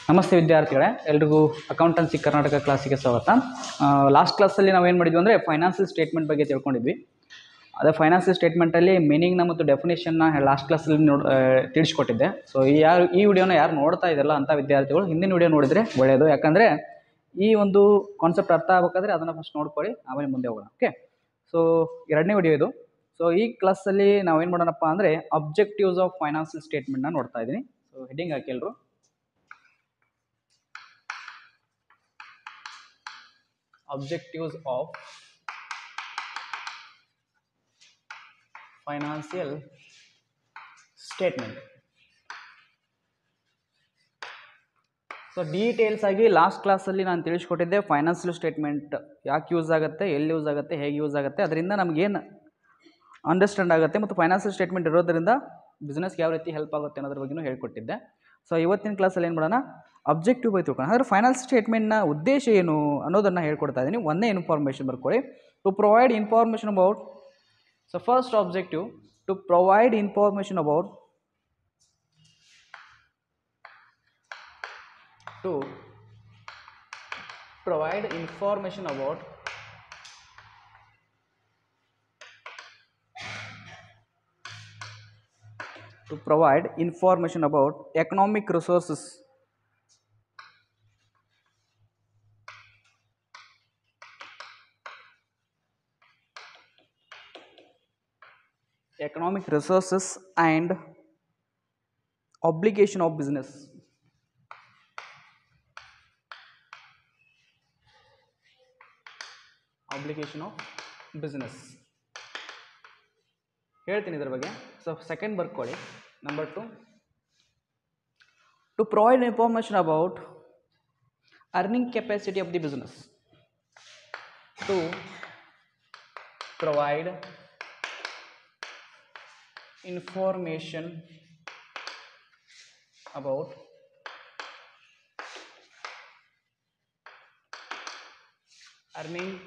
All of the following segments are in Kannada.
ನಮಸ್ತೆ ವಿದ್ಯಾರ್ಥಿಗಳೇ, ಎಲ್ರಿಗೂ ಅಕೌಂಟೆನ್ಸಿ ಕರ್ನಾಟಕ ಕ್ಲಾಸಿಗೆ ಸ್ವಾಗತ. ಲಾಸ್ಟ್ ಕ್ಲಾಸಲ್ಲಿ ನಾವೇನು ಮಾಡಿದ್ವಿ ಅಂದರೆ ಫೈನಾನ್ಷಿಯಲ್ ಸ್ಟೇಟ್ಮೆಂಟ್ ಬಗ್ಗೆ ತಿಳ್ಕೊಂಡಿದ್ವಿ. ಅದೇ ಫೈನಾನ್ಷಿಯಲ್ ಸ್ಟೇಟ್ಮೆಂಟಲ್ಲಿ ಮೀನಿಂಗ್ನ ಮತ್ತು ಡೆಫಿನೇಷನ್ನ ಲಾಸ್ಟ್ ಕ್ಲಾಸಲ್ಲಿ ತಿಳಿಸ್ಕೊಟ್ಟಿದ್ದೆ. ಸೊ ಈ ವಿಡಿಯೋನ ಯಾರು ನೋಡ್ತಾ ಇದ್ದಲ್ಲ ಅಂಥ ವಿದ್ಯಾರ್ಥಿಗಳು ಹಿಂದಿನ ವಿಡಿಯೋ ನೋಡಿದರೆ ಒಳ್ಳೆಯದು. ಯಾಕಂದರೆ ಈ ಒಂದು ಕಾನ್ಸೆಪ್ಟ್ ಅರ್ಥ ಆಗಬೇಕಾದ್ರೆ ಅದನ್ನು ಫಸ್ಟ್ ನೋಡ್ಕೊಳ್ಳಿ, ಆಮೇಲೆ ಮುಂದೆ ಹೋಗೋಣ. ಓಕೆ, ಸೊ ಎರಡನೇ ವಿಡಿಯೋ ಇದು. ಸೊ ಈ ಕ್ಲಾಸಲ್ಲಿ ನಾವೇನು ಮಾಡೋಣಪ್ಪ ಅಂದರೆ ಅಬ್ಜೆಕ್ಟಿವ್ಸ್ ಆಫ್ ಫೈನಾನ್ಷಿಯಲ್ ಸ್ಟೇಟ್ಮೆಂಟ್ನ ನೋಡ್ತಾ ಇದ್ದೀನಿ. ಸೊ ಹೆಡ್ಡಿಂಗ್ ಹಾಕಿ ಎಲ್ಲರೂ. Objectives of financial statement. So details ಆಗಿ ಲಾಸ್ಟ್ ಕ್ಲಾಸಲ್ಲಿ ನಾನು ತಿಳಿಸ್ಕೊಟ್ಟಿದ್ದೆ ಫೈನಾನ್ಷಿಯಲ್ ಸ್ಟೇಟ್ಮೆಂಟ್ ಯಾಕೆ ಯೂಸ್ ಆಗುತ್ತೆ, ಎಲ್ಲಿ ಯೂಸ್ ಆಗುತ್ತೆ, ಹೇಗೆ ಯೂಸ್ ಆಗುತ್ತೆ, ಅದರಿಂದ ನಮಗೇನು ಅಂಡರ್ಸ್ಟ್ಯಾಂಡ್ ಆಗುತ್ತೆ ಮತ್ತು ಫೈನಾನ್ಷಿಯಲ್ ಸ್ಟೇಟ್ಮೆಂಟ್ ಇರೋದರಿಂದ ಬಿಸ್ನೆಸ್ಗೆ ಯಾವ ರೀತಿ ಹೆಲ್ಪ್ ಆಗುತ್ತೆ ಅನ್ನೋದ್ರ ಬಗ್ಗೆಯೂ ಹೇಳ್ಕೊಟ್ಟಿದ್ದೆ. ಸೊ ಇವತ್ತಿನ ಕ್ಲಾಸಲ್ಲಿ ಏನು ಮಾಡೋಣ, ಅಬ್ಜೆಕ್ಟಿವ್ ಬಗ್ಗೆ ತಿಳ್ಕೊಳ್ಳೋಣ. ಅಂದರೆ ಫೈನಾನ್ಷಿಯಲ್ ಸ್ಟೇಟ್ಮೆಂಟ್ನ ಉದ್ದೇಶ ಏನು ಅನ್ನೋದನ್ನು ಹೇಳ್ಕೊಡ್ತಾ ಇದ್ದೀನಿ. ಒಂದೇ ಇನ್ಫಾರ್ಮೇಷನ್ ಬರ್ಕೊಳ್ಳಿ. To provide information about, so first objective to provide information about, to provide information about to provide information about economic resources, and obligation of business. Obligation of business ಹೇಳ್ತೀನಿ ಇದರ ಬಗ್ಗೆ. ಸೊ ಸೆಕೆಂಡ್ ಬರ್ಕೊಳ್ಳಿ. Number 2, to provide information about earning capacity of the business. To provide information about earning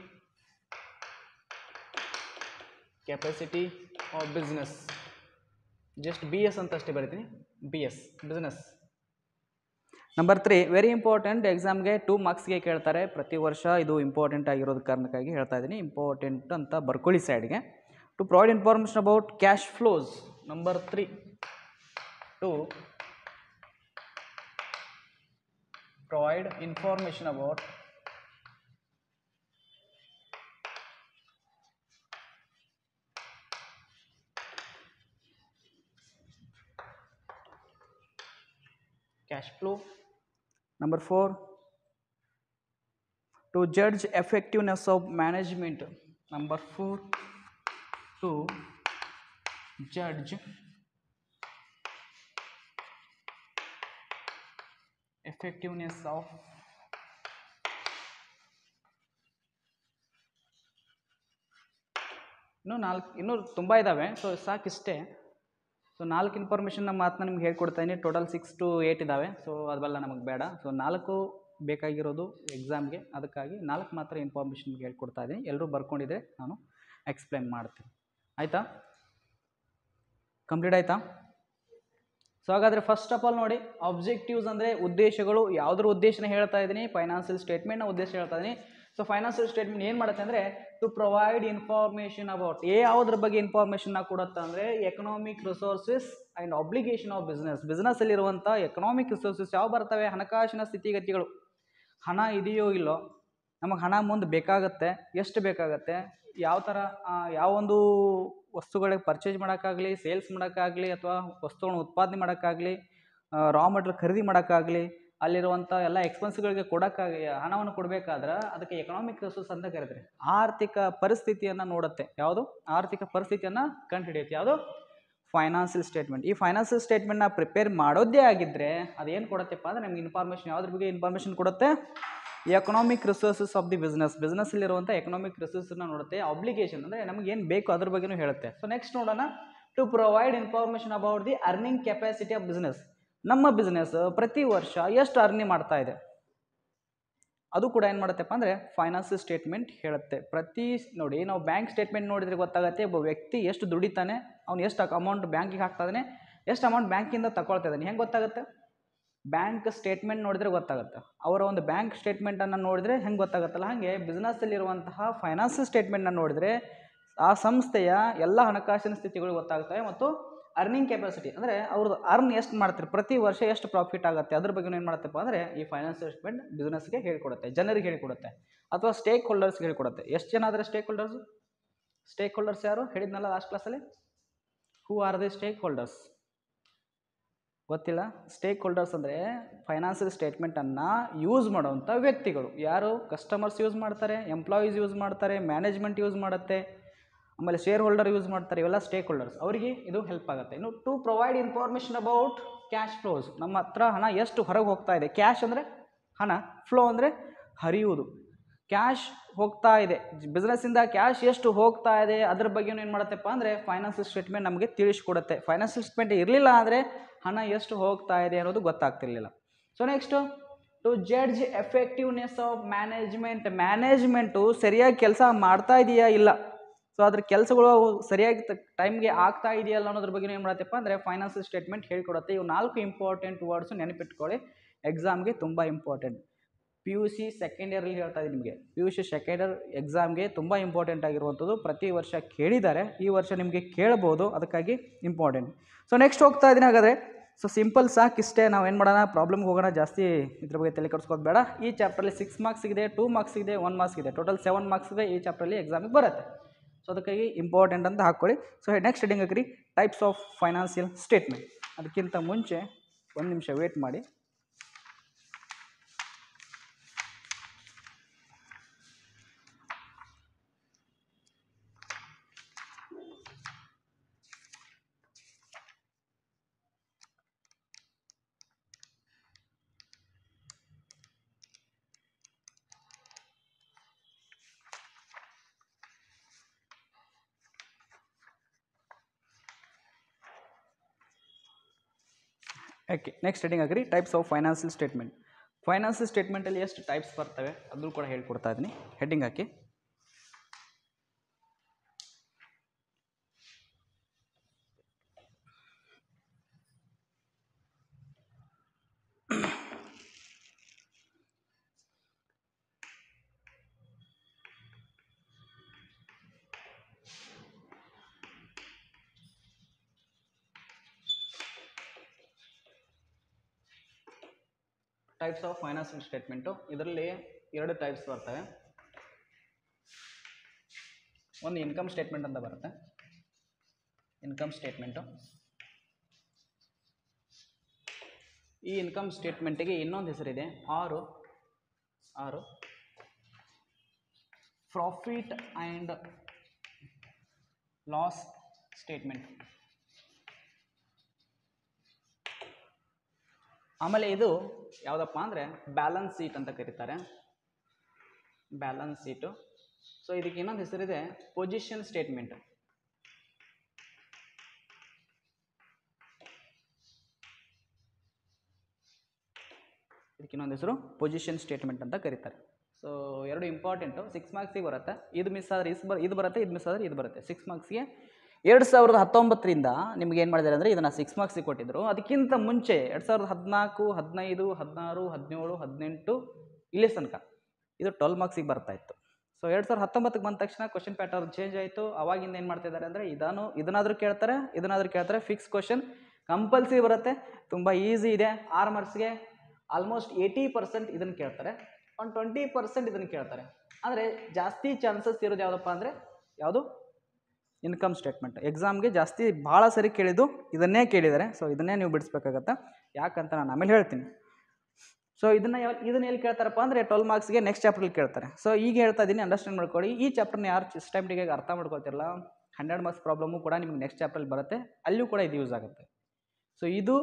capacity of business. Just BS ಅಂತ ಅಷ್ಟೇ ಬರಿತೀನಿ, BS business. Number 3, very important, ಎಕ್ಸಾಮ್ಗೆ 2 ಮಾರ್ಕ್ಸ್ಗೆ ಕೇಳ್ತಾರೆ ಪ್ರತಿ ವರ್ಷ. ಇದು ಇಂಪಾರ್ಟೆಂಟ್ ಆಗಿರೋದು ಕಾರಣಕ್ಕಾಗಿ ಹೇಳ್ತಾ ಇದ್ದೀನಿ, ಇಂಪಾರ್ಟೆಂಟ್ ಅಂತ ಬರ್ಕೊಳ್ಳಿ ಸೈಡ್ಗೆ. To provide information about cash flows. Number 3, to provide information about cash flow. Number 4, to judge effectiveness of management. Number 4, to judge effectiveness of ಇನ್ನೂ ತುಂಬ ಇದ್ದಾವೆ. ಸೊ ಸಾಕಿಷ್ಟೇ. ಸೊ 4 ಇನ್ಫಾರ್ಮೇಷನ್ನ ಮಾತನ್ನ ನಿಮ್ಗೆ ಹೇಳ್ಕೊಡ್ತಾ ಇದ್ದೀನಿ. ಟೋಟಲ್ 6 to 8 ಇದ್ದಾವೆ. ಸೊ ಅದೆಲ್ಲ ನಮಗೆ ಬೇಡ. ಸೊ 4 ಬೇಕಾಗಿರೋದು ಎಕ್ಸಾಮ್ಗೆ, ಅದಕ್ಕಾಗಿ 4 ಮಾತ್ರ ಇನ್ಫಾರ್ಮೇಷನ್ಗೆ ಹೇಳ್ಕೊಡ್ತಾ ಇದ್ದೀನಿ. ಎಲ್ಲರೂ ಬರ್ಕೊಂಡಿದ್ರೆ ನಾನು ಎಕ್ಸ್ಪ್ಲೈನ್ ಮಾಡ್ತೀನಿ. ಆಯಿತಾ? ಕಂಪ್ಲೀಟ್ ಆಯಿತಾ? ಸೊ ಹಾಗಾದರೆ ಫಸ್ಟ್ ಆಫ್ ಆಲ್ ನೋಡಿ, ಆಬ್ಜೆಕ್ಟಿವ್ಸ್ ಅಂದರೆ ಉದ್ದೇಶಗಳು. ಯಾವುದ್ರ ಉದ್ದೇಶನ ಹೇಳ್ತಾ ಇದ್ದೀನಿ, ಫೈನಾನ್ಷಿಯಲ್ ಸ್ಟೇಟ್ಮೆಂಟ್ನ ಉದ್ದೇಶ ಹೇಳ್ತಾ ಇದ್ದೀನಿ. ಸೊ ಫೈನಾನ್ಷಿಯಲ್ ಸ್ಟೇಟ್ಮೆಂಟ್ ಏನು ಮಾಡುತ್ತೆ ಅಂದರೆ ಟು ಪ್ರೊವೈಡ್ ಇನ್ಫಾರ್ಮೇಷನ್ ಅಬೌಟ್, ಯಾವುದ್ರ ಬಗ್ಗೆ ಇನ್ಫಾರ್ಮೇಷನ್ನ ಕೊಡುತ್ತೆ ಅಂದರೆ economic resources and obligation of business. ಬಿಸ್ನೆಸ್ಸಲ್ಲಿರುವಂಥ ಎಕನಾಮಿಕ್ ರಿಸೋರ್ಸಸ್ ಯಾವ ಬರ್ತವೆ, ಹಣಕಾಸಿನ ಸ್ಥಿತಿಗತಿಗಳು. ಹಣ ಇದೆಯೋ ಇಲ್ಲೋ, ನಮಗೆ ಹಣ ಮುಂದೆ ಬೇಕಾಗತ್ತೆ, ಎಷ್ಟು ಬೇಕಾಗತ್ತೆ, ಯಾವ ಥರ ಯಾವೊಂದು ವಸ್ತುಗಳಿಗೆ ಪರ್ಚೇಸ್ ಮಾಡೋಕ್ಕಾಗಲಿ, ಸೇಲ್ಸ್ ಮಾಡೋಕ್ಕಾಗಲಿ, ಅಥವಾ ವಸ್ತುಗಳನ್ನ ಉತ್ಪಾದನೆ ಮಾಡೋಕ್ಕಾಗಲಿ, ರಾ ಮೆಟೀರಿಯಲ್ ಖರೀದಿ ಮಾಡೋಕ್ಕಾಗಲಿ, ಅಲ್ಲಿರುವಂಥ ಎಲ್ಲ ಎಕ್ಸ್ಪೆನ್ಸ್ಗಳಿಗೆ ಕೊಡೋಕ್ಕಾಗಿ ಹಣವನ್ನು ಕೊಡಬೇಕಾದ್ರೆ ಅದಕ್ಕೆ ಎಕನಾಮಿಕ್ ರಿಸೋರ್ಸ್ ಅಂತ ಕರೀತಾರೆ. ಆರ್ಥಿಕ ಪರಿಸ್ಥಿತಿಯನ್ನು ನೋಡುತ್ತೆ. ಯಾವುದು? ಆರ್ಥಿಕ ಪರಿಸ್ಥಿತಿಯನ್ನು ಕಂಡುಹಿಡಿಯುತ್ತೆ. ಯಾವುದು? Financial statement. ಈ ಫೈನಾನ್ಷಿಯಲ್ ಸ್ಟೇಟ್ಮೆಂಟ್ನ ಪ್ರಿಪೇರ್ ಮಾಡೋದೇ ಆಗಿದ್ದರೆ ಅದೇನು ಕೊಡುತ್ತೆಪ್ಪ ಅಂದರೆ ನಮಗೆ ಇನ್ಫಾರ್ಮೇಷನ್ ಯಾವುದ್ರ ಬಗ್ಗೆ ಇನ್ಫಾರ್ಮೇಷನ್ ಕೊಡುತ್ತೆ, economic resources of the business. ಬಿಸ್ನೆಸ್ಸಲ್ಲಿರುವಂಥ ಎಕನಾಮಿಕ್ ರಿಸೋರ್ಸನ್ನ ನೋಡುತ್ತೆ. ಆಬ್ಲಿಗೇಷನ್ ಅಂದರೆ ನಮಗೆ ಏನು ಬೇಕು ಅದ್ರ ಬಗ್ಗೆನೂ ಹೇಳುತ್ತೆ. ಸೊ ನೆಕ್ಸ್ಟ್ ನೋಡೋಣ, to provide information about the earning capacity of business. ನಮ್ಮ ಬಿಸ್ನೆಸ್ ಪ್ರತಿ ವರ್ಷ ಎಷ್ಟು ಅರ್ನಿಂಗ್ ಮಾಡ್ತಾ ಇದೆ, ಅದು ಕೂಡ ಏನು ಮಾಡುತ್ತಪ್ಪ ಅಂದರೆ ಫೈನಾನ್ಷಿಯಲ್ ಸ್ಟೇಟ್ಮೆಂಟ್ ಹೇಳುತ್ತೆ. ನೋಡಿ ನಾವು ಬ್ಯಾಂಕ್ ಸ್ಟೇಟ್ಮೆಂಟ್ ನೋಡಿದರೆ ಗೊತ್ತಾಗುತ್ತೆ ಒಬ್ಬ ವ್ಯಕ್ತಿ ಎಷ್ಟು ದುಡಿತಾನೆ, ಅವ್ನು ಎಷ್ಟು ಅಮೌಂಟ್ ಬ್ಯಾಂಕಿಗೆ ಹಾಕ್ತಾ ಇದ್ದಾನೆ, ಎಷ್ಟು ಅಮೌಂಟ್ ಬ್ಯಾಂಕಿಂದ ತಗೊಳ್ತಾ ಇದ್ದಾನೆ. ಹೆಂಗೆ ಗೊತ್ತಾಗುತ್ತೆ? ಬ್ಯಾಂಕ್ ಸ್ಟೇಟ್ಮೆಂಟ್ ನೋಡಿದ್ರೆ ಗೊತ್ತಾಗುತ್ತೆ. ಅವರ ಒಂದು ಬ್ಯಾಂಕ್ ಸ್ಟೇಟ್ಮೆಂಟನ್ನು ನೋಡಿದರೆ ಹೆಂಗೆ ಗೊತ್ತಾಗುತ್ತಲ್ಲ, ಹಾಗೆ ಬಿಸ್ನೆಸ್ಸಲ್ಲಿರುವಂತಹ ಫೈನಾನ್ಷಿಯಲ್ ಸ್ಟೇಟ್ಮೆಂಟ್ನ ನೋಡಿದರೆ ಆ ಸಂಸ್ಥೆಯ ಎಲ್ಲ ಹಣಕಾಸಿನ ಸ್ಥಿತಿಗಳು ಗೊತ್ತಾಗ್ತವೆ ಮತ್ತು ಅರ್ನಿಂಗ್ ಕೆಪಾಸಿಟಿ ಅಂದರೆ ಅವ್ರದ್ದು ಅರ್ನ್ ಎಷ್ಟು ಮಾಡ್ತಾರೆ, ಪ್ರತಿ ವರ್ಷ ಎಷ್ಟು ಪ್ರಾಫಿಟ್ ಆಗುತ್ತೆ, ಅದ್ರ ಬಗ್ಗೆ ಏನು ಮಾಡುತ್ತಪ್ಪ ಅಂದರೆ ಈ ಫೈನಾನ್ಷಿಯಲ್ ಸ್ಟೇಟ್ಮೆಂಟ್ ಬಿಸ್ನೆಸ್ಗೆ ಹೇಳಿಕೊಡುತ್ತೆ, ಜನರಿಗೆ ಹೇಳಿಕೊಡುತ್ತೆ ಅಥವಾ ಸ್ಟೇಕ್ ಹೋಲ್ಡರ್ಸ್ಗೆ ಹೇಳಿಕೊಡುತ್ತೆ. ಎಷ್ಟು ಜನ ಆದರೆ ಸ್ಟೇಕ್ ಹೋಲ್ಡರ್ಸ್ ಯಾರು ಹೇಳಿದ್ನಲ್ಲ ಲಾಸ್ಟ್ ಕ್ಲಾಸಲ್ಲಿ? Who are the stake holders? ಗೊತ್ತಿಲ್ಲ. ಸ್ಟೇಕ್ ಹೋಲ್ಡರ್ಸ್ ಅಂದರೆ ಫೈನಾನ್ಷಿಯಲ್ ಸ್ಟೇಟ್ಮೆಂಟನ್ನು ಯೂಸ್ ಮಾಡುವಂಥ ವ್ಯಕ್ತಿಗಳು. ಯಾರು? ಕಸ್ಟಮರ್ಸ್ ಯೂಸ್ ಮಾಡ್ತಾರೆ, ಎಂಪ್ಲಾಯೀಸ್ ಯೂಸ್ ಮಾಡ್ತಾರೆ, ಮ್ಯಾನೇಜ್ಮೆಂಟ್ ಯೂಸ್ ಮಾಡುತ್ತೆ, ಆಮೇಲೆ ಶೇರ್ ಹೋಲ್ಡರ್ ಯೂಸ್ ಮಾಡ್ತಾರೆ. ಇವೆಲ್ಲ ಸ್ಟೇಕ್ ಹೋಲ್ಡರ್ಸ್, ಅವರಿಗೆ ಇದು ಹೆಲ್ಪ್ ಆಗುತ್ತೆ. ಇನ್ನು to provide information about cash flows, ನಮ್ಮ ಹತ್ರ ಹಣ ಎಷ್ಟು ಹೊರಗೆ ಹೋಗ್ತಾ ಇದೆ. ಕ್ಯಾಶ್ ಅಂದರೆ ಹಣ, ಫ್ಲೋ ಅಂದರೆ ಹರಿಯುವುದು. ಕ್ಯಾಶ್ ಹೋಗ್ತಾ ಇದೆ, ಬಿಸ್ನೆಸ್ಸಿಂದ ಕ್ಯಾಶ್ ಎಷ್ಟು ಹೋಗ್ತಾ ಇದೆ ಅದ್ರ ಬಗ್ಗೆ ಏನು ಮಾಡುತ್ತಪ್ಪ ಅಂದರೆ ಫೈನಾನ್ಷಿಯಲ್ ಸ್ಟೇಟ್ಮೆಂಟ್ ನಮಗೆ ತಿಳಿಸ್ಕೊಡುತ್ತೆ. ಫೈನಾನ್ಷಿಯಲ್ ಸ್ಟೇಟ್ಮೆಂಟ್ ಇರಲಿಲ್ಲ ಅಂದರೆ ಹಣ ಎಷ್ಟು ಹೋಗ್ತಾ ಇದೆ ಅನ್ನೋದು ಗೊತ್ತಾಗ್ತಿರ್ಲಿಲ್ಲ. So next to judge effectiveness of management ಸರಿಯಾಗಿ ಕೆಲಸ ಮಾಡ್ತಾ ಇದೆಯಾ ಇಲ್ಲ, ಸೊ ಅದ್ರ ಕೆಲಸಗಳು ಸರಿಯಾಗಿ ಟೈಮ್ಗೆ ಆಗ್ತಾ ಇದೆಯಲ್ಲ ಅನ್ನೋದ್ರ ಬಗ್ಗೆ ಏನು ಮಾಡತ್ತಪ್ಪ ಅಂದರೆ ಫೈನಾನ್ಷಿಯಲ್ ಸ್ಟೇಟ್ಮೆಂಟ್ ಹೇಳ್ಕೊಡುತ್ತೆ. ಇವು 4 ಇಂಪಾರ್ಟೆಂಟ್ ವರ್ಡ್ಸು ನೆನಪಿಟ್ಕೊಳ್ಳಿ, ಎಕ್ಸಾಮ್ಗೆ ತುಂಬ ಇಂಪಾರ್ಟೆಂಟ್. PUC ಸೆಕೆಂಡ್ ಇಯರಲ್ಲಿ ಹೇಳ್ತಾ ಇದ್ದೀನಿ ನಿಮಗೆ, PUC ಸೆಕೆಂಡ್ ಇಯರ್ ಎಕ್ಸಾಮ್ಗೆ ತುಂಬ ಇಂಪಾರ್ಟೆಂಟ್ ಆಗಿರುವಂಥದ್ದು. ಪ್ರತಿ ವರ್ಷ ಕೇಳಿದ್ದಾರೆ, ಈ ವರ್ಷ ನಿಮಗೆ ಕೇಳ್ಬೋದು, ಅದಕ್ಕಾಗಿ ಇಂಪಾರ್ಟೆಂಟ್. ಸೊ ನೆಕ್ಸ್ಟ್ ಹೋಗ್ತಾ ಇದ್ದೀನಿ. ಹಾಗಾದರೆ ಸೊ ಸಿಂಪಲ್ ಸಾಕಿಷ್ಟೇ, ನಾವು ಏನು ಮಾಡೋಣ, ಪ್ರಾಬ್ಲಮ್ಗೆ ಹೋಗೋಣ, ಜಾಸ್ತಿ ಇದ್ರ ಬಗ್ಗೆ ತಲೆ ಕೆಡಿಸ್ಕೋದು ಬೇಡ. ಈ ಚಾಪ್ಟ್ರಲ್ಲಿ 6 ಮಾರ್ಕ್ಸ್ ಇದೆ, 2 ಮಾರ್ಕ್ಸ್ ಇದೆ, 1 ಮಾರ್ಕ್ಸ್ ಇದೆ, ಟೋಟಲ್ 7 ಮಾರ್ಕ್ಸ್ ಇದೆ ಈ ಚಾಪ್ಟ್ರಲ್ಲಿ ಎಕ್ಸಾಮಿಗೆ ಬರುತ್ತೆ. ಸೊ ಅದಕ್ಕಾಗಿ ಇಂಪಾರ್ಟೆಂಟ್ ಅಂತ ಹಾಕ್ಕೊಳ್ಳಿ. ಸೊ ನೆಕ್ಸ್ಟ್ ಹೆಡಿಂಗ್ ಹಾಕಿರಿ ಟೈಪ್ಸ್ ಆಫ್ ಫೈನಾನ್ಷಿಯಲ್ ಸ್ಟೇಟ್ಮೆಂಟ್. ಅದಕ್ಕಿಂತ ಮುಂಚೆ 1 ನಿಮಿಷ ವೇಟ್ ಮಾಡಿ. ಓಕೆ, ನೆಕ್ಸ್ಟ್ ಹೆಡಿಂಗ್ ಹಾಕಿರಿ types of financial statement. Financial ಸ್ಟೇಟ್ಮೆಂಟಲ್ಲಿ ಎಷ್ಟು ಟೈಪ್ಸ್ ಬರ್ತವೆ ಅದನ್ನು ಕೂಡ ಹೇಳ್ಕೊಡ್ತಾ ಇದ್ದೀನಿ. ಹೆಡ್ಡಿಂಗ್ ಹಾಕಿ. ಟೈಪ್ಸ್ ಆಫ್ ಫೈನಾನ್ಷಿಯಲ್ ಸ್ಟೇಟ್ಮೆಂಟು, ಇದರಲ್ಲಿ 2 ಟೈಪ್ಸ್ ಬರ್ತವೆ. ಒಂದು ಇನ್ಕಮ್ ಸ್ಟೇಟ್ಮೆಂಟ್ ಅಂತ ಬರುತ್ತೆ, ಇನ್ಕಮ್ ಸ್ಟೇಟ್ಮೆಂಟು. ಈ ಇನ್ಕಮ್ ಸ್ಟೇಟ್ಮೆಂಟಿಗೆ ಇನ್ನೊಂದು ಹೆಸರಿದೆ, ಆರು ಪ್ರಾಫಿಟ್ ಆ್ಯಂಡ್ ಲಾಸ್ ಸ್ಟೇಟ್ಮೆಂಟ್. ಆಮೇಲೆ ಇದು ಯಾವುದಪ್ಪ ಅಂದರೆ ಬ್ಯಾಲೆನ್ಸ್ ಶೀಟ್ ಅಂತ ಕರೀತಾರೆ, ಬ್ಯಾಲೆನ್ಸ್ ಶೀಟು. ಸೊ ಇದಕ್ಕೆ ಇನ್ನೊಂದು ಹೆಸರಿದೆ ಪೊಸಿಷನ್ ಸ್ಟೇಟ್ಮೆಂಟ್. ಇದಕ್ಕೆ ಇನ್ನೊಂದು ಹೆಸರು ಪೊಸಿಷನ್ ಸ್ಟೇಟ್ಮೆಂಟ್ ಅಂತ ಕರೀತಾರೆ. ಸೊ 2 ಇಂಪಾರ್ಟೆಂಟು, 6 ಮಾರ್ಕ್ಸಿಗೆ ಬರುತ್ತೆ. ಇದು ಮಿಸ್ ಆದರೆ ಇದು ಬರುತ್ತೆ, ಇದು ಮಿಸ್ ಆದರೆ ಇದು ಬರುತ್ತೆ. 6 ಮಾರ್ಕ್ಸ್ಗೆ 2019ರಿಂದ ನಿಮ್ಗೆ ಏನು ಮಾಡಿದ್ದಾರೆ ಅಂದರೆ ಇದನ್ನು 6 ಮಾರ್ಕ್ಸಿಗೆ ಕೊಟ್ಟಿದ್ದರು. ಅದಕ್ಕಿಂತ ಮುಂಚೆ 2014, 15, 16, 17, 18 ಇಲ್ಲಿ ತನಕ ಇದು 12 ಮಾರ್ಕ್ಸಿಗೆ ಬರ್ತಾ ಇತ್ತು. ಸೊ 2019ಕ್ಕೆ ಬಂದ ತಕ್ಷಣ ಕ್ವಶನ್ ಪ್ಯಾಟರ್ನ್ ಚೇಂಜ್ ಆಯಿತು. ಅವಾಗಿಂದ ಏನು ಮಾಡ್ತಿದ್ದಾರೆ ಅಂದರೆ ಇದನ್ನಾದರೂ ಕೇಳ್ತಾರೆ, ಫಿಕ್ಸ್ ಕ್ವಶನ್ ಕಂಪಲ್ಸರಿ ಬರುತ್ತೆ, ತುಂಬ ಈಸಿ ಇದೆ. 6 ಮಾರ್ಕ್ಸ್ಗೆ ಆಲ್ಮೋಸ್ಟ್ 80% ಇದನ್ನು ಕೇಳ್ತಾರೆ, ಒಂದು 20% ಇದನ್ನು ಕೇಳ್ತಾರೆ. ಅಂದರೆ ಜಾಸ್ತಿ ಚಾನ್ಸಸ್ ಇರೋದು ಯಾವುದಪ್ಪ ಅಂದರೆ ಯಾವುದು, ಇನ್ಕಮ್ ಸ್ಟೇಟ್ಮೆಂಟ್. ಎಕ್ಸಾಮ್ಗೆ ಜಾಸ್ತಿ ಭಾಳ ಸರಿ ಕೇಳಿದ್ದು ಇದನ್ನೇ ಕೇಳಿದ್ದಾರೆ. ಸೊ ಇದನ್ನೇ ನೀವು ಬಿಡಿಸ್ಬೇಕಾಗತ್ತೆ, ಯಾಕಂತ ನಾನು ಆಮೇಲೆ ಹೇಳ್ತೀನಿ. ಸೊ ಇದನ್ನು ಎಲ್ಲಿ ಕೇಳ್ತಾರಪ್ಪ ಅಂದರೆ 12 ಮಾರ್ಕ್ಸ್ಗೆ ನೆಕ್ಸ್ಟ್ ಚಾಪ್ಟ್ರಲ್ಲಿ ಕೇಳ್ತಾರೆ. ಸೊ ಈಗ ಹೇಳ್ತಾ ಇದ್ದೀನಿ, ಅಂಡರ್ಸ್ಟ್ಯಾಂಡ್ ಮಾಡ್ಕೊಳ್ಳಿ. ಈ ಚಾಪ್ಟರ್ನ ಯಾರು ಸಿಸ್ಟಮ್ಯಾಟಿಕ್ಕಾಗಿ ಅರ್ಥ ಮಾಡ್ಕೊಳ್ತಿರಲ್ಲ, 100 ಮಾರ್ಕ್ಸ್ ಪ್ರಾಬ್ಲಮ್ಮು ಕೂಡ ನಿಮ್ಗೆ ನೆಕ್ಸ್ಟ್ ಚಾಪ್ಟ್ರಲ್ಲಿ ಬರುತ್ತೆ, ಅಲ್ಲೂ ಕೂಡ ಇದು ಯೂಸ್ ಆಗುತ್ತೆ. ಸೊ ಇದು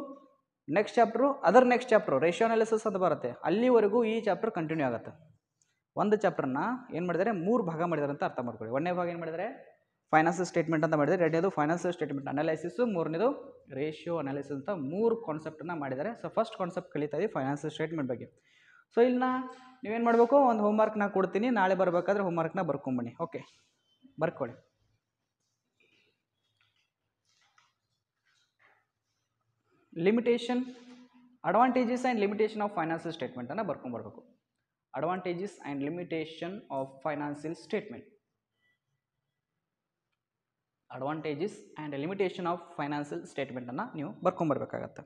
next chapter, next chapter ratio analysis ಅಂತ ಬರುತ್ತೆ, ಅಲ್ಲಿವರೆಗೂ ಈ ಚಾಪ್ಟರ್ ಕಂಟಿನ್ಯೂ ಆಗುತ್ತೆ. ಒಂದು ಚಾಪ್ಟರ್ನ ಏನು ಮಾಡಿದ್ದಾರೆ, 3 ಭಾಗ ಮಾಡಿದ್ದಾರೆ ಅಂತ ಅರ್ಥ ಮಾಡ್ಕೊಳ್ಳಿ. 1ನೇ ಭಾಗ ಏನು ಮಾಡಿದ್ದಾರೆ, ಫೈನಾನ್ಷಿಯಲ್ ಸ್ಟೇಟ್ಮೆಂಟ್ ಅಂತ ಮಾಡಿದರೆ, 2ನೇದು ಫೈನಾನ್ಷಿಯಲ್ ಸ್ಟೇಟ್ಮೆಂಟ್ ಅನಾಲಿಸಿಸು, 3ನೇದು ರೇಷಿಯೋ ಅನಾಲಿಸಿಸ್ ಅಂತ 3 ಕಾನ್ಸೆಪ್ಟನ್ನು ಮಾಡಿದ್ದಾರೆ. ಸೊ ಫಸ್ಟ್ ಕಾನ್ಸೆಪ್ಟ್ ಕಲಿತಾ ಇದ್ದೀವಿ ಫೈನಾನ್ಷಿಯಲ್ ಸ್ಟೇಟ್ಮೆಂಟ್ ಬಗ್ಗೆ. ಸೊ ಇಲ್ಲಿನ ನೀವೇನು ಮಾಡಬೇಕು, ಒಂದು ಹೋಮ್ವರ್ಕ್ನ ಕೊಡ್ತೀನಿ, ನಾಳೆ ಬರಬೇಕಾದ್ರೆ ಹೋಮ್ವರ್ಕ್ನ ಬರ್ಕೊಂಬನ್ನಿ. ಓಕೆ, ಬರ್ಕೊಳ್ಳಿ. Limitation advantages and limitation of financial ಸ್ಟೇಟ್ಮೆಂಟನ್ನು ಬರ್ಕೊಂಬರ್ಬೇಕು. Advantages and limitation of financial statement. Advantages and limitation of financial ಸ್ಟೇಟ್ಮೆಂಟನ್ನು ನೀವು ಬರ್ಕೊಂಬರ್ಬೇಕಾಗತ್ತೆ.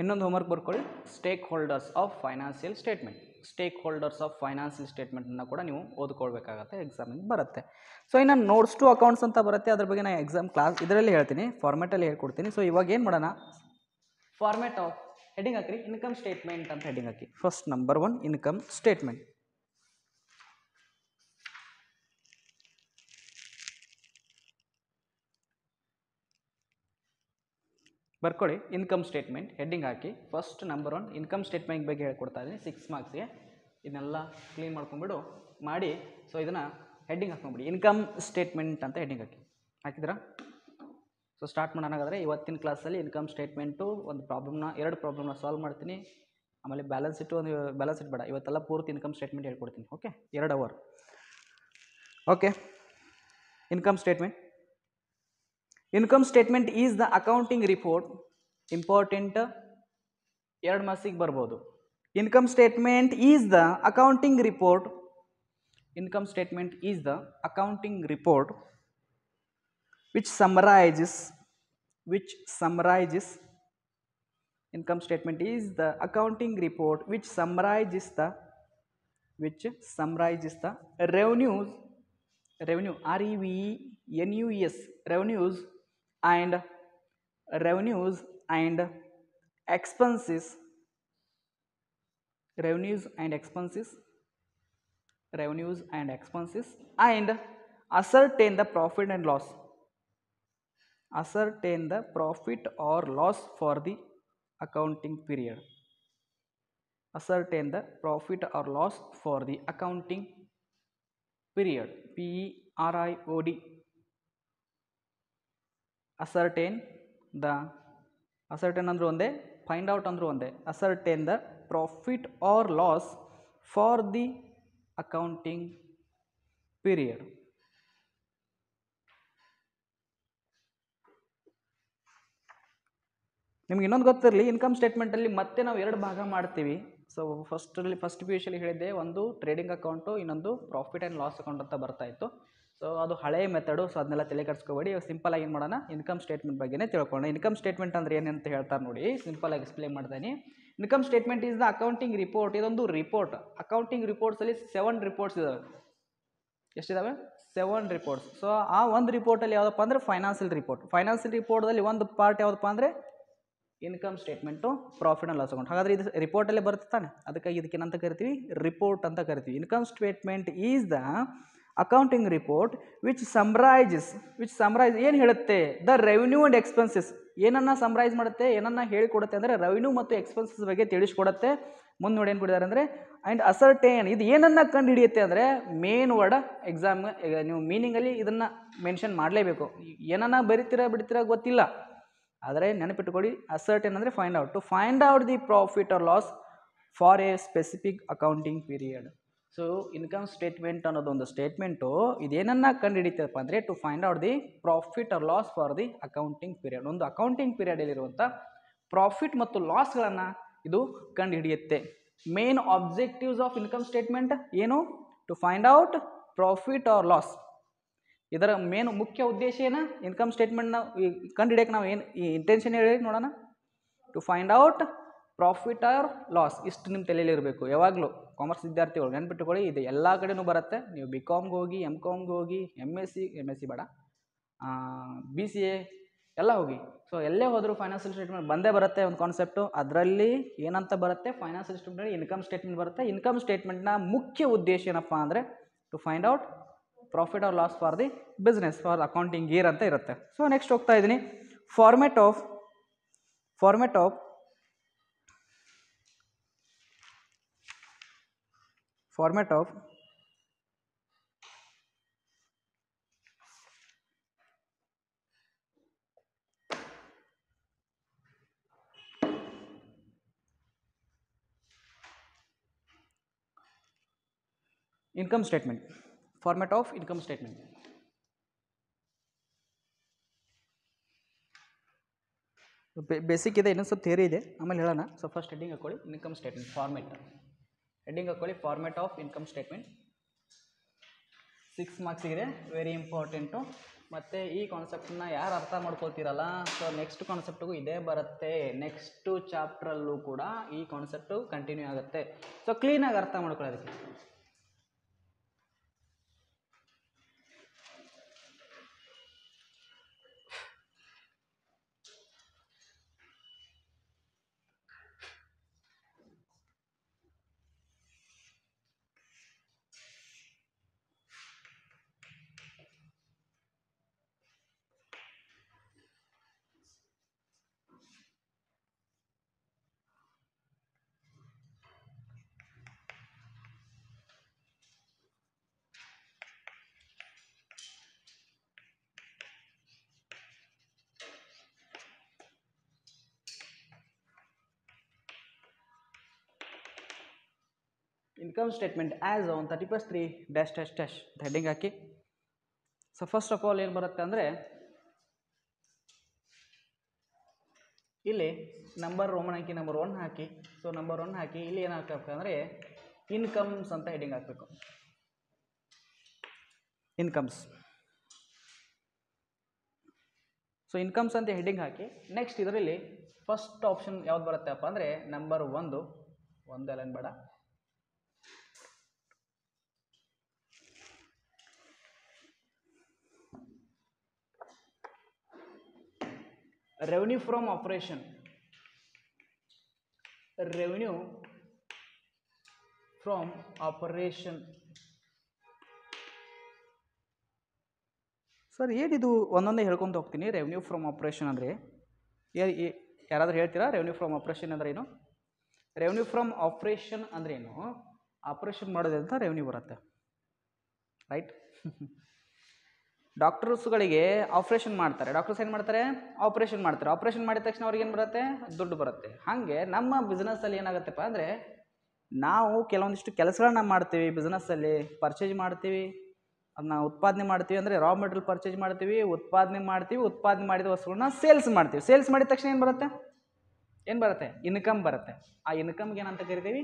ಇನ್ನೊಂದು ಹೋಮ್ವರ್ಕ್ ಬರ್ಕೊಳ್ಳಿ, stakeholders of financial statement. Stakeholders of financial ಸ್ಟೇಟ್ಮೆಂಟನ್ನು ಕೂಡ ನೀವು ಓದ್ಕೊಳ್ಬೇಕಾಗತ್ತೆ, ಎಕ್ಸಾಮಿಗೆ ಬರುತ್ತೆ. ಸೊ ಇನ್ನು ನೋಟ್ಸ್ ಟು ಅಕೌಂಟ್ಸ್ ಅಂತ ಬರುತ್ತೆ, ಅದ್ರ ಬಗ್ಗೆ ನಾನು ಎಕ್ಸಾಮ್ ಕ್ಲಾಸ್ ಇದರಲ್ಲಿ ಹೇಳ್ತೀನಿ, ಫಾರ್ಮೆಟಲ್ಲಿ ಹೇಳ್ಕೊಡ್ತೀನಿ. ಸೊ ಇವಾಗ ಏನು ಮಾಡೋಣ, ಫಾರ್ಮೆಟ್ ಆಫ್ ಹೆಡಿಂಗ್ ಹಾಕ್ರಿ, ಇನ್ಕಮ್ ಸ್ಟೇಟ್ಮೆಂಟ್ ಅಂತ ಹೆಡಿಂಗ್ ಹಾಕಿ. First number 1 income statement. ಬರ್ಕೊಳ್ಳಿ, ಇನ್ಕಮ್ ಸ್ಟೇಟ್ಮೆಂಟ್ ಹೆಡ್ಡಿಂಗ್ ಹಾಕಿ. ಫಸ್ಟ್ ನಂಬರ್ 1 ಇನ್ಕಮ್ ಸ್ಟೇಟ್ಮೆಂಟ್ ಬಗ್ಗೆ ಹೇಳ್ಕೊಡ್ತಾ ಇದ್ದೀನಿ 6 ಮಾರ್ಕ್ಸ್ಗೆ. ಇದನ್ನೆಲ್ಲ ಕ್ಲೀನ್ ಮಾಡ್ಕೊಂಡ್ಬಿಡು ಮಾಡಿ. ಸೊ ಇದನ್ನು ಹೆಡ್ಡಿಂಗ್ ಹಾಕೊಂಡ್ಬಿಡಿ, ಇನ್ಕಮ್ ಸ್ಟೇಟ್ಮೆಂಟ್ ಅಂತ ಹೆಡ್ಡಿಂಗ್ ಹಾಕಿದ್ರಾ? ಸೊ ಸ್ಟಾರ್ಟ್ ಮಾಡೋಣ. ಹಾಗಾದರೆ ಇವತ್ತಿನ ಕ್ಲಾಸಲ್ಲಿ ಇನ್ಕಮ್ ಸ್ಟೇಟ್ಮೆಂಟು ಒಂದು ಪ್ರಾಬ್ಲಮ್ನ 2 ಪ್ರಾಬ್ಲಮ್ನ ಸಾಲ್ವ್ ಮಾಡ್ತೀನಿ. ಆಮೇಲೆ ಬ್ಯಾಲೆನ್ಸ್ ಇಟ್ಟು ಬೇಡ, ಇವತ್ತೆಲ್ಲ ಪೂರ್ತಿ ಇನ್ಕಮ್ ಸ್ಟೇಟ್ಮೆಂಟ್ ಹೇಳ್ಕೊಡ್ತೀನಿ. Okay, 2 hour. Okay, income statement. Income statement is the accounting report. Important, 2 ಮಾರ್ಕ್ಸಿಗೆ ಬರ್ಬೋದು. Income statement is the accounting report. Income statement is the accounting report which summarizes income statement is the accounting report which summarizes the revenues revenues and expenses and ascertain the profit and loss. Ascertain the profit or loss for the accounting period. Ascertain the profit or loss for the accounting period. PERIOD. Ascertain ಅಂದ್ರೆ ಒಂದೇ, find out ಅಂದ್ರೆ ಒಂದೇ. Ascertain the profit or loss for the accounting period. ನಿಮ್ಗೆ ಇನ್ನೊಂದು ಗೊತ್ತಿರಲಿ, ಇನ್ಕಮ್ ಸ್ಟೇಟ್ಮೆಂಟಲ್ಲಿ ಮತ್ತೆ ನಾವು 2 ಭಾಗ ಮಾಡ್ತೀವಿ. ಸೊ ಫಸ್ಟ್ ಪಿ ಯು ಸಿಯಲ್ಲಿ ಹೇಳಿದ್ದೆ, ಒಂದು ಟ್ರೇಡಿಂಗ್ ಅಕೌಂಟು, ಇನ್ನೊಂದು ಪ್ರಾಫಿಟ್ ಆ್ಯಂಡ್ ಲಾಸ್ ಅಕೌಂಟ್ ಅಂತ ಬರ್ತಾ ಇತ್ತು. ಸೊ ಅದು ಹಳೆಯ ಮೆಥಡು, ಸೊ ಅದನ್ನೆಲ್ಲ ತಲೆ ಕೆಡಿಸ್ಕೋಬೇಡಿ. ಇವಾಗ ಸಿಂಪಲಾಗಿ ಏನು ಮಾಡೋಣ, ಇನ್ಕಮ್ ಸ್ಟೇಟ್ಮೆಂಟ್ ಬಗ್ಗೆನೇ ತಿಳ್ಕೊಳ್ಳೋಣ. ಇನ್ಕಮ್ ಸ್ಟೇಟ್ಮೆಂಟ್ ಅಂದರೆ ಏನಂತ ಹೇಳ್ತಾರೆ ನೋಡಿ, ಸಿಂಪಲಾಗಿ ಎಕ್ಸ್ಪ್ಲೇನ್ ಮಾಡ್ತೀನಿ. Income statement is the accounting report. ಇದೊಂದು ರಿಪೋರ್ಟ್. ಅಕೌಂಟಿಂಗ್ ರಿಪೋರ್ಟ್ಸಲ್ಲಿ 7 ರಿಪೋರ್ಟ್ಸ್ ಇದ್ದಾವೆ. ಎಷ್ಟಿದ್ದಾವೆ? 7 ರಿಪೋರ್ಟ್ಸ್. ಸೊ ಆ ಒಂದು ರಿಪೋರ್ಟಲ್ಲಿ ಯಾವುದಪ್ಪ ಅಂದರೆ ಫೈನಾನ್ಷಿಯಲ್ ರಿಪೋರ್ಟ್. ಫೈನಾನ್ಷಿಯಲ್ ರಿಪೋರ್ಟ್ದಲ್ಲಿ ಒಂದು ಪಾರ್ಟ್ ಯಾವುದಪ್ಪ ಅಂದರೆ income statement, profit and loss account. ಹಾಗಾದರೆ ಇದು ರಿಪೋರ್ಟಲ್ಲೇ ಬರುತ್ತೆ ತಾನೆ, ಅದಕ್ಕಾಗಿ ಇದಕ್ಕೇನಂತ ಕರಿತೀವಿ, ರಿಪೋರ್ಟ್ ಅಂತ ಕರಿತೀವಿ. Income statement is the accounting report which summarise ಏನು ಹೇಳುತ್ತೆ, ದ ರೆವಿನ್ಯೂ ಆ್ಯಂಡ್ ಎಕ್ಸ್ಪೆನ್ಸಸ್. ಏನನ್ನ ಸಮ್ರೈಸ್ ಮಾಡುತ್ತೆ, ಏನನ್ನ ಹೇಳಿಕೊಡುತ್ತೆ ಅಂದರೆ ರೆವಿನ್ಯೂ ಮತ್ತು ಎಕ್ಸ್ಪೆನ್ಸಸ್ ಬಗ್ಗೆ ತಿಳಿಸ್ಕೊಡುತ್ತೆ. ಮುಂದೆ ನೋಡಿ ಏನು ಕೊಟ್ಟಿದ್ದಾರೆ ಅಂದರೆ ಆ್ಯಂಡ್ ಅಸರ್ಟೇನ್. ಇದು ಏನನ್ನ ಕಂಡು ಹಿಡಿಯುತ್ತೆ ಅಂದರೆ ಮೇನ್ ವರ್ಡ್ ಎಕ್ಸಾಮ್ ನೀವು ಮೀನಿಂಗಲ್ಲಿ ಇದನ್ನು ಮೆನ್ಷನ್ ಮಾಡಲೇಬೇಕು. ಏನನ್ನ ಬಿಡ್ತೀರಾ ಗೊತ್ತಿಲ್ಲ, ಆದರೆ ನೆನಪಿಟ್ಟುಕೊಳ್ಳಿ. ಅಸರ್ಟೇನ್ ಅಂದರೆ find out. To find out the profit or loss for a specific accounting period. So income statement ಅನ್ನೋದೊಂದು ಸ್ಟೇಟ್ಮೆಂಟು ಇದೇನನ್ನ ಕಂಡು ಹಿಡಿತಪ್ಪ ಅಂದರೆ to find out the profit or loss for the accounting period. ಒಂದು ಅಕೌಂಟಿಂಗ್ ಪೀರಿಯಡಲ್ಲಿರುವಂಥ ಪ್ರಾಫಿಟ್ ಮತ್ತು ಲಾಸ್ಗಳನ್ನು ಇದು ಕಂಡು ಹಿಡಿಯುತ್ತೆ. Main objectives of income statement ಏನು? To find out profit or loss. ಇದರ ಮೇನ್ ಮುಖ್ಯ ಉದ್ದೇಶ ಏನು? ಇನ್ಕಮ್ ಸ್ಟೇಟ್ಮೆಂಟ್ನ ಕಂಡು ಹಿಡಿಯೋಕೆ ನಾವು ಏನು ಈ ಇಂಟೆನ್ಷನ್ ಹೇಳಿ ನೋಡೋಣ. To find out profit or loss. ಇಷ್ಟು ನಿಮ್ಮ ತಲೆಯಲ್ಲಿ ಇರಬೇಕು ಯಾವಾಗಲೂ. ಕಾಮರ್ಸ್ ವಿದ್ಯಾರ್ಥಿಗಳು ನೆನ್ಪಿಟ್ಟುಕೊಳ್ಳಿ, ಇದು ಎಲ್ಲ ಕಡೆಯೂ ಬರುತ್ತೆ. ನೀವು BComಗೆ ಹೋಗಿ, MComಗೆ ಹೋಗಿ, MSc ಬೇಡ, BCA ಎಲ್ಲ ಹೋಗಿ. ಸೊ ಎಲ್ಲೇ ಹೋದರೂ ಫೈನಾನ್ಷಿಯಲ್ ಸ್ಟೇಟ್ಮೆಂಟ್ ಬಂದೇ ಬರುತ್ತೆ ಒಂದು ಕಾನ್ಸೆಪ್ಟು. ಅದರಲ್ಲಿ ಏನಂತ ಬರುತ್ತೆ, ಫೈನಾನ್ಷಿಯಲ್ ಸ್ಟೇಟ್ಮೆಂಟ್ ಇನ್ಕಮ್ ಸ್ಟೇಟ್ಮೆಂಟ್ ಬರುತ್ತೆ. ಇನ್ಕಮ್ ಸ್ಟೇಟ್ಮೆಂಟ್ನ ಮುಖ್ಯ ಉದ್ದೇಶ ಏನಪ್ಪ ಅಂದರೆ to find out profit or loss for the business for accounting year ಅಂತ ಇರುತ್ತೆ. ಸೊ ನೆಕ್ಸ್ಟ್ ಹೋಗ್ತಾ ಇದ್ದೀನಿ. Format of income statement, format of income statement. Basic ಇದೆ, ಇನ್ನೊಂದು ಸ್ವಲ್ಪ ಥಿಯರಿ ಇದೆ, ಆಮೇಲೆ ಹೇಳೋಣ. ಸೊ ಫಸ್ಟ್ ಹೆಡ್ಡಿಂಗ್ ಹಾಕೊಳ್ಳಿ, ಇನ್ಕಮ್ ಸ್ಟೇಟ್ಮೆಂಟ್ ಫಾರ್ಮೆಟ್. ಹೆಡ್ಡಿಂಗ್ ಹಾಕೊಳ್ಳಿ, format of income statement. 6 marks ಇದೆ, ವೆರಿ ಇಂಪಾರ್ಟೆಂಟು. ಮತ್ತು ಈ ಕಾನ್ಸೆಪ್ಟನ್ನ ಯಾರು ಅರ್ಥ ಮಾಡ್ಕೊಳ್ತೀರಲ್ಲ, ಸೊ ನೆಕ್ಸ್ಟ್ ಕಾನ್ಸೆಪ್ಟಿಗೂ ಇದೇ ಬರುತ್ತೆ. ನೆಕ್ಸ್ಟು ಚಾಪ್ಟ್ರಲ್ಲೂ ಕೂಡ ಈ ಕಾನ್ಸೆಪ್ಟು ಕಂಟಿನ್ಯೂ ಆಗುತ್ತೆ. ಸೊ ಕ್ಲೀನಾಗಿ ಅರ್ಥ ಮಾಡ್ಕೊಳ್ಳೋದಕ್ಕೆ. ಇನ್ಕಮ್ ಸ್ಟೇಟ್ಮೆಂಟ್ ಆ್ಯಸ್ ಆನ್ 30+3 ಅಂತ heading hockey. So first of all ಏನು ಬರುತ್ತೆ ಅಂದರೆ, ಇಲ್ಲಿ ರೋಮನ್ ಅಂಕಿ ನಂಬರ್ 1 ಹಾಕಿ. ಸೊ ನಂಬರ್ 1 ಹಾಕಿ, ಇಲ್ಲಿ ಏನು ಹಾಕಬೇಕಂದ್ರೆ ಇನ್ಕಮ್ಸ್ ಅಂತ ಹೆಡ್ಡಿಂಗ್ ಹಾಕಬೇಕು. ಇನ್ಕಮ್ಸ್. ಸೊ ಇನ್ಕಮ್ಸ್ ಅಂತ ಹೆಡ್ಡಿಂಗ್ ಹಾಕಿ. ನೆಕ್ಸ್ಟ್ ಇದರಲ್ಲಿ ಫಸ್ಟ್ ಆಪ್ಷನ್ ಯಾವ್ದು ಬರುತ್ತೆಪ್ಪ ಅಂದರೆ ನಂಬರ್ 1, ಒಂದೆಲ್ಲ ಬೇಡ, revenue from operation. Revenue from operation. Sir ಏನಿದು ಒಂದೊಂದೇ ಹೇಳ್ಕೊತ ಹೋಗ್ತೀನಿ. ರೆವೆನ್ಯೂ ಫ್ರಮ್ ಆಪರೇಷನ್ ಅಂದರೆ ಯಾರಾದರೂ ಹೇಳ್ತೀರಾ? ರೆವೆನ್ಯೂ ಫ್ರಮ್ ಆಪರೇಷನ್ ಅಂದ್ರೆ ಏನು? ರೆವೆನ್ಯೂ ಫ್ರಮ್ ಆಪರೇಷನ್ ಅಂದ್ರೆ ಏನು? ಆಪರೇಷನ್ ಮಾಡೋದ್ರಿಂದ ರೆವೆನ್ಯೂ ಬರುತ್ತೆ, ರೈಟ್? ಡಾಕ್ಟರ್ಸ್ಗಳಿಗೆ ಆಪ್ರೇಷನ್ ಮಾಡ್ತಾರೆ. ಡಾಕ್ಟರ್ಸ್ ಏನು ಮಾಡ್ತಾರೆ? ಆಪ್ರೇಷನ್ ಮಾಡ್ತಾರೆ. ಆಪ್ರೇಷನ್ ಮಾಡಿದ ತಕ್ಷಣ ಅವ್ರಿಗೆ ಏನು ಬರುತ್ತೆ? ದುಡ್ಡು ಬರುತ್ತೆ. ಹಾಗೆ ನಮ್ಮ ಬಿಸ್ನೆಸ್ಸಲ್ಲಿ ಏನಾಗುತ್ತಪ್ಪ ಅಂದರೆ, ನಾವು ಕೆಲವೊಂದಿಷ್ಟು ಕೆಲಸಗಳನ್ನ ಮಾಡ್ತೀವಿ. ಬಿಸ್ನೆಸ್ಸಲ್ಲಿ ಪರ್ಚೇಸ್ ಮಾಡ್ತೀವಿ, ಅದನ್ನ ಉತ್ಪಾದನೆ ಮಾಡ್ತೀವಿ. ಅಂದರೆ ರಾ ಮೆಟೀರಿಯಲ್ ಪರ್ಚೇಸ್ ಮಾಡ್ತೀವಿ, ಉತ್ಪಾದನೆ ಮಾಡ್ತೀವಿ. ಉತ್ಪಾದನೆ ಮಾಡಿದ ವಸ್ತುಗಳನ್ನ ಸೇಲ್ಸ್ ಮಾಡ್ತೀವಿ. ಸೇಲ್ಸ್ ಮಾಡಿದ ತಕ್ಷಣ ಏನು ಬರುತ್ತೆ? ಇನ್ಕಮ್ ಬರುತ್ತೆ. ಆ ಇನ್ಕಮ್ಗೆ ಏನಂತ ಕರಿತೀವಿ?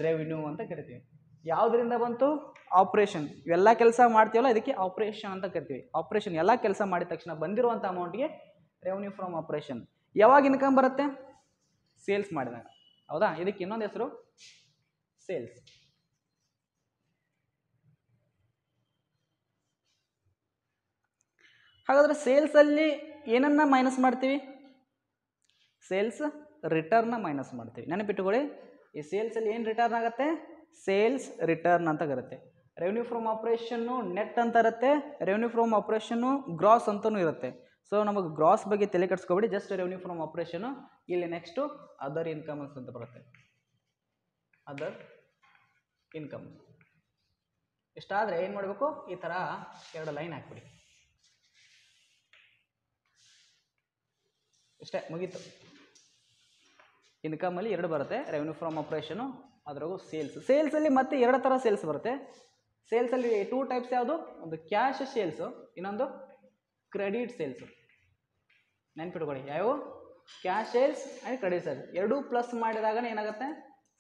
ರೆವಿನ್ಯೂ ಅಂತ ಕರಿತೀವಿ. ಯಾವುದರಿಂದ ಬಂತು? ಆಪ್ರೇಷನ್. ಇವೆಲ್ಲ ಕೆಲಸ ಮಾಡ್ತೀವಲ್ಲ, ಇದಕ್ಕೆ ಆಪ್ರೇಷನ್ ಅಂತ ಕರಿತೀವಿ. ಆಪ್ರೇಷನ್ ಎಲ್ಲ ಕೆಲಸ ಮಾಡಿದ ತಕ್ಷಣ ಬಂದಿರುವಂಥ ಅಮೌಂಟ್ಗೆ ರೆವೆನ್ಯೂ ಫ್ರಮ್ ಆಪ್ರೇಷನ್. ಯಾವಾಗ ಇನ್ಕಮ್ ಬರುತ್ತೆ? ಸೇಲ್ಸ್ ಮಾಡಿದಾಗ, ಹೌದಾ? ಇದಕ್ಕೆ ಇನ್ನೊಂದು ಹೆಸರು ಸೇಲ್ಸ್. ಹಾಗಾದರೆ ಸೇಲ್ಸಲ್ಲಿ ಏನನ್ನ ಮೈನಸ್ ಮಾಡ್ತೀವಿ? ಸೇಲ್ಸ್ ರಿಟರ್ನ್ನ ಮೈನಸ್ ಮಾಡ್ತೀವಿ. ನೆನಪಿಟ್ಟುಕೊಳ್ಳಿ, ಈ ಸೇಲ್ಸಲ್ಲಿ ಏನು ರಿಟರ್ನ್ ಆಗುತ್ತೆ? ಸೇಲ್ಸ್ ರಿಟರ್ನ್ ಅಂತ ಬರುತ್ತೆ. ರೆವೆನ್ಯೂ ಫ್ರಮ್ ಆಪ್ರೇಷನ್ನು ನೆಟ್ ಅಂತ ಇರುತ್ತೆ, ರೆವೆನ್ಯೂ ಫ್ರಮ್ ಆಪ್ರೇಷನ್ನು ಗ್ರಾಸ್ ಅಂತಲೂ ಇರುತ್ತೆ. ಸೊ ನಮಗೆ ಗ್ರಾಸ್ ಬಗ್ಗೆ ತಲೆ ಕೆಡಿಸ್ಕೊಬೇಡಿ, ಜಸ್ಟ್ ರೆವೆನ್ಯೂ ಫ್ರಮ್ ಆಪ್ರೇಷನ್ನು. ಇಲ್ಲಿ ನೆಕ್ಸ್ಟು ಅದರ್ ಇನ್ಕಮ್ಸ್ ಅಂತ ಬರುತ್ತೆ. Other income. ಇಷ್ಟಾದರೆ ಏನು ಮಾಡಬೇಕು? ಈ ಥರ 2 ಲೈನ್ ಹಾಕ್ಬಿಡಿ. ಇಷ್ಟೇ, ಮುಗೀತು. ಇನ್ಕಮಲ್ಲಿ 2 ಬರುತ್ತೆ, ರೆವೆನ್ಯೂ ಫ್ರಮ್ ಆಪ್ರೇಷನು, ಅದರಾಗೂ ಸೇಲ್ಸ್. ಸೇಲ್ಸಲ್ಲಿ ಮತ್ತೆ 2 ಥರ ಸೇಲ್ಸ್ ಬರುತ್ತೆ. ಸೇಲ್ಸಲ್ಲಿ 2 ಟೈಪ್ಸ್ ಯಾವುದು? ಒಂದು ಕ್ಯಾಶ್ ಸೇಲ್ಸು, ಇನ್ನೊಂದು ಕ್ರೆಡಿಟ್ ಸೇಲ್ಸು. ನೆನ್ಪಿಟ್ಕೊಳ್ಳಿ, ಯಾವು? Cash sales and credit sales. 2 plus ಮಾಡಿದಾಗ ಏನಾಗುತ್ತೆ?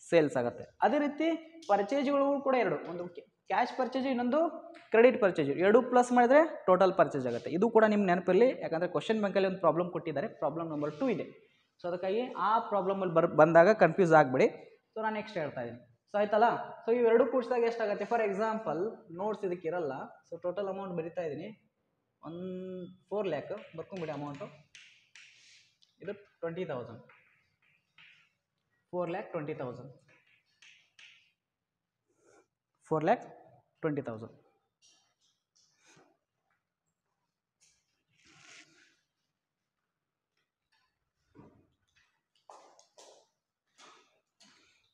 ಸೇಲ್ಸ್ ಆಗುತ್ತೆ. ಅದೇ ರೀತಿ ಪರ್ಚೇಜ್ಗಳು ಕೂಡ 2, ಒಂದು ಕ್ಯಾಶ್ ಪರ್ಚೇಜ್, ಇನ್ನೊಂದು ಕ್ರೆಡಿಟ್ ಪರ್ಚೇಜ್. 2 ಪ್ಲಸ್ ಮಾಡಿದರೆ ಟೋಟಲ್ ಪರ್ಚೇಜ್ ಆಗುತ್ತೆ. ಇದು ಕೂಡ ನಿಮ್ಮ ನೆನಪಲ್ಲಿ, ಯಾಕಂದರೆ ಕ್ವಶನ್ ಬ್ಯಾಂಕಲ್ಲಿ ಒಂದು ಪ್ರಾಬ್ಲಮ್ ಕೊಟ್ಟಿದ್ದಾರೆ, ಪ್ರಾಬ್ಲಮ್ ನಂಬರ್ 2 ಇದೆ. ಸೊ ಅದಕ್ಕಾಗಿ ಆ ಪ್ರಾಬ್ಲಮಲ್ಲಿ ಬಂದಾಗ ಕನ್ಫ್ಯೂಸ್ ಆಗಬೇಡಿ. ಸೊ ನಾನು ನೆಕ್ಸ್ಟ್ ಹೇಳ್ತಾ ಇದ್ದೀನಿ. ಸೊ ಆಯ್ತಲ್ಲ? ಸೊ ಇವೆರಡು ಕೂಡಿಸಿದಾಗ ಎಷ್ಟಾಗುತ್ತೆ? ಫಾರ್ ಎಕ್ಸಾಂಪಲ್ ನೋಟ್ಸ್ ಇದಕ್ಕಿರಲ್ಲ. ಸೊ ಟೋಟಲ್ ಅಮೌಂಟ್ ಬರಿತಾ ಇದ್ದೀನಿ, 4 ಲ್ಯಾಕ್ ಬರ್ಕೊಂಬಿಡಿ ಅಮೌಂಟು. ಇದು 20,000, 4,20,000, 4,20,000.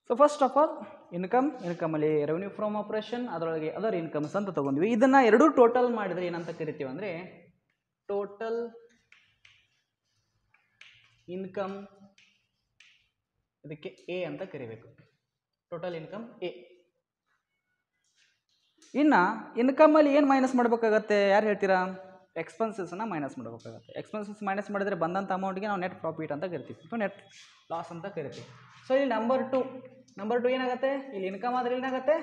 ಸೊ ಫಸ್ಟ್ ಆಫ್ ಆಲ್ ಇನ್ಕಮಲ್ಲಿ ರೆವೆನ್ಯೂ ಫ್ರಮ್ ಆಪರೇಷನ್, ಅದರೊಳಗೆ ಅದರ್ ಇನ್ಕಮ್ಸ್ ಅಂತ ತೊಗೊಂಡ್ವಿ. ಇದನ್ನು 2 ಟೋಟಲ್ ಮಾಡಿದರೆ ಏನಂತ ಕರಿತೀವಿ ಅಂದರೆ ಟೋಟಲ್ ಇನ್ಕಮ್. ಇದಕ್ಕೆ ಎ ಅಂತ ಕರಿಬೇಕು. Total income A. ಇನ್ನು ಇನ್ಕಮಲ್ಲಿ ಏನು ಮೈನಸ್ ಮಾಡಬೇಕಾಗತ್ತೆ, ಯಾರು ಹೇಳ್ತೀರಾ? ಎಕ್ಸ್ಪೆನ್ಸಸ್ನ ಮೈನಸ್ ಮಾಡಬೇಕಾಗತ್ತೆ. ಎಕ್ಸ್ಪೆನ್ಸಸ್ ಮೈನಸ್ ಮಾಡಿದರೆ ಬಂದಂಥ ಅಮೌಂಟ್ಗೆ ನಾವು ನೆಟ್ ಪ್ರಾಫಿಟ್ ಅಂತ ಕರಿತೀವಿ ಅಥವಾ ನೆಟ್ ಲಾಸ್ ಅಂತ ಕರಿತೀವಿ. ಸೊ ಇಲ್ಲಿ ನಂಬರ್ ಟು ಏನಾಗುತ್ತೆ, ಇಲ್ಲಿ ಇನ್ಕಮ್ ಆದರೆ ಏನಾಗುತ್ತೆ,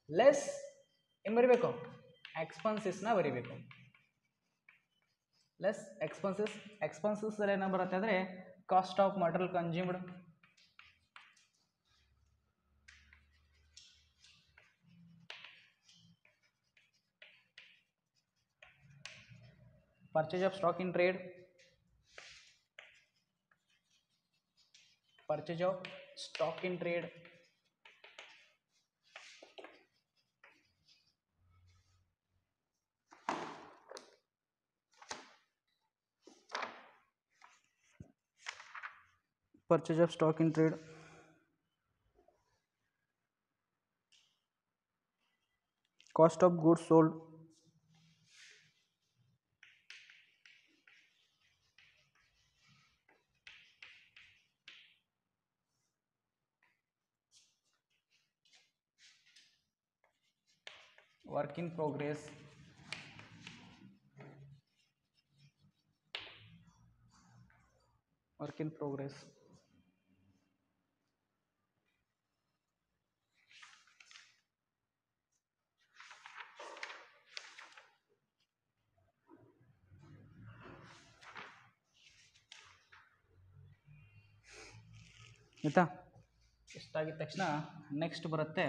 ಲೆಸ್ ಏನು ಬರಿಬೇಕು, ಎಕ್ಸ್ಪೆನ್ಸಸ್ನ ಬರಿಬೇಕು. ಲೆಸ್ ಎಕ್ಸ್ಪೆನ್ಸಸ್ ಏನು ಬರುತ್ತೆ ಅಂದರೆ cost of material consumed, purchase of stock in trade, purchase of stock in trade, purchase of stock in trade, cost of goods sold, work in progress, work in progress, ಆಯಿತಾ? ಇಷ್ಟಾಗಿದ ತಕ್ಷಣ ನೆಕ್ಸ್ಟ್ ಬರುತ್ತೆ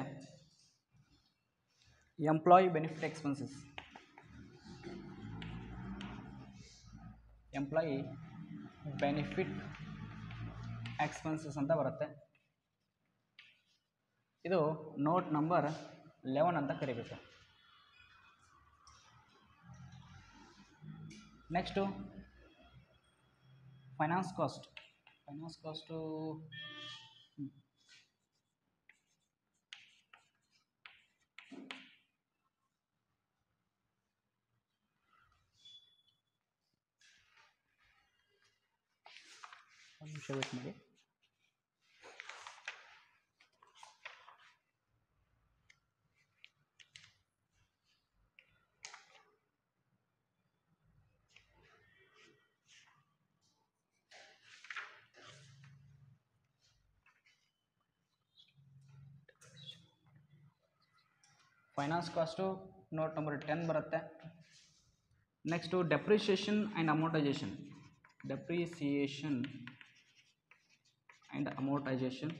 employee benefit expenses. Employee benefit expenses ಅಂತ ಬರುತ್ತೆ. ಇದು ನೋಟ್ ನಂಬರ್ 11 ಅಂತ ಕರಿಬೇಕು. ನೆಕ್ಸ್ಟು ಫೈನಾನ್ಸ್ ಕಾಸ್ಟು ಒಂದು ನಿಮಿಷ ವೇಟ್ ಮಾಡಿ. ಫೈನಾನ್ಸ್ ಕಾಸ್ಟು ನೋಟ್ ನಂಬರ್ 10 ಬರುತ್ತೆ. Next depreciation and amortisation. Depreciation and amortisation.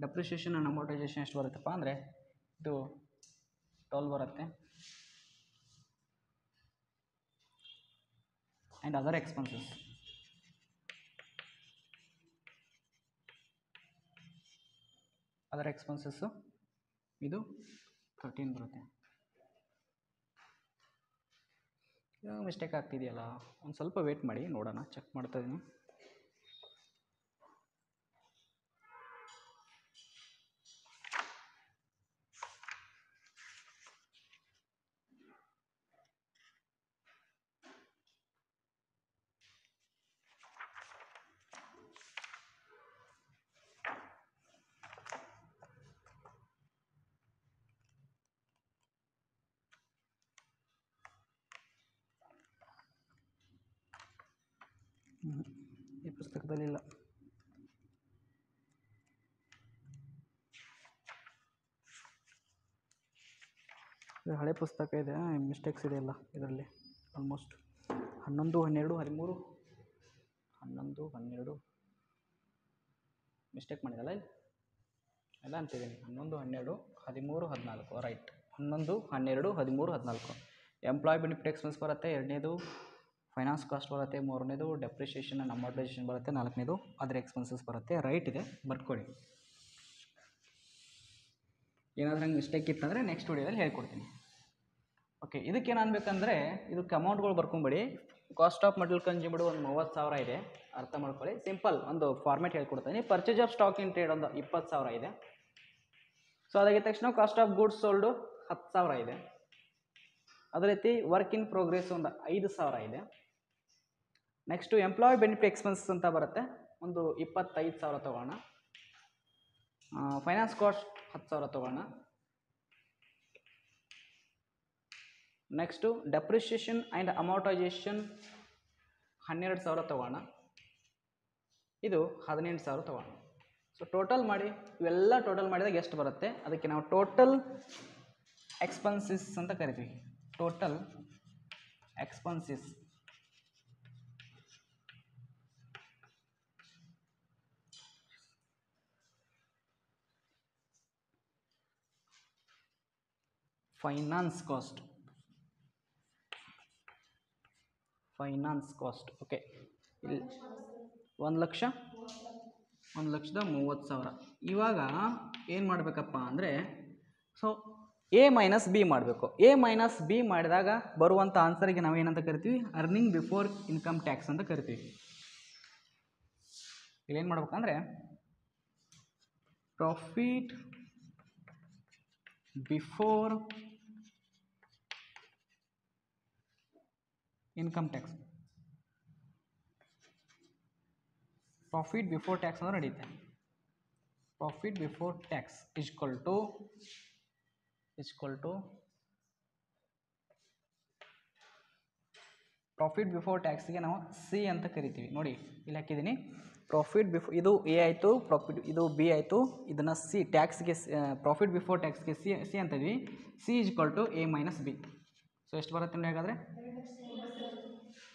Depreciation and amortisation ಎಷ್ಟು ಬರುತ್ತಪ್ಪ ಅಂದರೆ ಇದು 12 ಬರುತ್ತೆ. And other expenses. Other expenses ಇದು 13 ಬರುತ್ತೆ. ಮಿಸ್ಟೇಕ್ ಆಗ್ತಿದೆಯಲ್ಲ, ಒಂದು ಸ್ವಲ್ಪ ವೇಟ್ ಮಾಡಿ ನೋಡೋಣ, ಚೆಕ್ ಮಾಡ್ತಾ ಇದ್ದೀನಿ. ಈ ಪುಸ್ತಕದಲ್ಲಿಲ್ಲ. ಇದು ಹಳೆ ಪುಸ್ತಕ ಇದೆ, ಮಿಸ್ಟೇಕ್ಸ್ ಇದೆಯಲ್ಲ ಇದರಲ್ಲಿ. ಆಲ್ಮೋಸ್ಟ್ 11, 12, 13, 11, 12 ಮಿಸ್ಟೇಕ್ ಮಾಡಿದಲ್ಲ ಇಲ್ಲಿ ಎಲ್ಲ ಅಂತಿದ್ದೀನಿ. 11, 12, 13, 14 ರೈಟ್. 11, 12, 13, 14 ಎಂಪ್ಲಾಯ್ ಬೆನಿಫಿಟ್ ಎಕ್ಸ್ಪೆನ್ಸ್ ಬರುತ್ತೆ. ಎರಡನೇದು ಫೈನಾನ್ಸ್ ಕಾಸ್ಟ್ ಬರುತ್ತೆ. ಮೂರನೇದು ಡೆಪ್ರಿಷಿಯೇಷನ್ ಆ್ಯಂಡ್ ಅಮೋರ್ಟೈಜೇಷನ್ ಬರುತ್ತೆ. ನಾಲ್ಕನೇದು ಅದರ್ ಎಕ್ಸ್ಪೆನ್ಸಸ್ ಬರುತ್ತೆ. ರೈಟ್ ಇದೆ, ಬರ್ಕೊಳ್ಳಿ. ಏನಾದರೂ ಹಂಗೆ ಮಿಸ್ಟೇಕ್ ಇತ್ತಂದರೆ ನೆಕ್ಸ್ಟ್ ವಿಡಿಯೋದಲ್ಲಿ ಹೇಳ್ಕೊಡ್ತೀನಿ. ಓಕೆ, ಇದಕ್ಕೇನು ಅನ್ಬೇಕಂದ್ರೆ ಇದಕ್ಕೆ ಅಮೌಂಟ್ಗಳು ಬರ್ಕೊಂಬಿಡಿ. ಕಾಸ್ಟ್ ಆಫ್ ಮಟೀರಿಯಲ್ ಕನ್ಸ್ಯೂಮ್ಡ್ ಒಂದು 30,000 ಇದೆ, ಅರ್ಥ ಮಾಡ್ಕೊಳ್ಳಿ. ಸಿಂಪಲ್ ಒಂದು ಫಾರ್ಮೇಟ್ ಹೇಳ್ಕೊಡ್ತೀನಿ. Purchase of stock in trade ಒಂದು 20,000 ಇದೆ. ಸೊ ಅದಾಗಿದ ತಕ್ಷಣ ಕಾಸ್ಟ್ ಆಫ್ ಗೂಡ್ಸ್ ಸೋಲ್ಡು 10,000 ಇದೆ. ಅದೇ ರೀತಿ ವರ್ಕ್ ಇನ್ ಪ್ರೋಗ್ರೆಸ್ ಒಂದು 5,000 ಇದೆ. ನೆಕ್ಸ್ಟು ಎಂಪ್ಲಾಯ್ ಬೆನಿಫಿಟ್ ಎಕ್ಸ್ಪೆನ್ಸಸ್ ಅಂತ ಬರುತ್ತೆ, ಒಂದು 25,000 ತೊಗೋಣ. ಫೈನಾನ್ಸ್ ಕಾಸ್ಟ್ 10,000 ತೊಗೊಳ್ಳೋಣ. ನೆಕ್ಸ್ಟು ಡೆಪ್ರಿಷಿಯೇಷನ್ ಆ್ಯಂಡ್ ಅಮೌಂಟೈಜೇಷನ್ 12,000 ತೊಗೊಳ್ಳೋಣ. ಇದು 18,000 ತೊಗೊಳ್ಳೋಣ. ಸೊ ಟೋಟಲ್ ಮಾಡಿ, ಇವೆಲ್ಲ ಟೋಟಲ್ ಮಾಡಿದಾಗ ಎಷ್ಟು ಬರುತ್ತೆ, ಅದಕ್ಕೆ ನಾವು ಟೋಟಲ್ ಎಕ್ಸ್ಪೆನ್ಸಿಸ್ ಅಂತ ಕರಿತೀವಿ. Total expenses finance cost. Okay, ಇಲ್ಲಿ 1,30,000. ಇವಾಗ ಏನು ಮಾಡಬೇಕಪ್ಪ ಅಂದರೆ, ಸೊ ಎ ಮೈನಸ್ ಬಿ ಮಾಡಬೇಕು. ಎ ಮೈನಸ್ ಬಿ ಮಾಡಿದಾಗ ಬರುವಂಥ ಆನ್ಸರಿಗೆ ನಾವು ಏನಂತ ಕರಿತೀವಿ, ಅರ್ನಿಂಗ್ ಬಿಫೋರ್ ಇನ್ಕಮ್ ಟ್ಯಾಕ್ಸ್ ಅಂತ ಕರಿತೀವಿ. ಇಲ್ಲೇನು ಮಾಡ್ಬೇಕಂದ್ರೆ profit before income tax. Profit before tax ಅಂದ್ರೆ ನಡೆಯುತ್ತೆ. Profit before tax equal to profit before ಟ್ಯಾಕ್ಸ್ಗೆ ನಾವು ಸಿ ಅಂತ ಕರಿತೀವಿ. ನೋಡಿ ಇಲ್ಲಿ ಹಾಕಿದ್ದೀನಿ, ಪ್ರಾಫಿಟ್ ಬಿಫೋರ್, ಇದು ಎ ಆಯಿತು, ಪ್ರಾಫಿಟ್ ಇದು ಬಿ ಆಯಿತು, ಇದನ್ನು ಸಿ ಟ್ಯಾಕ್ಸ್ಗೆ ಪ್ರಾಫಿಟ್ ಬಿಫೋರ್ ಟ್ಯಾಕ್ಸ್ಗೆ ಸಿ ಅಂತ ಇದ್ವಿ. C equal to A minus B. So ಎಷ್ಟು ಬರುತ್ತೆ ನೋಡಿ ಹಾಗಾದರೆ,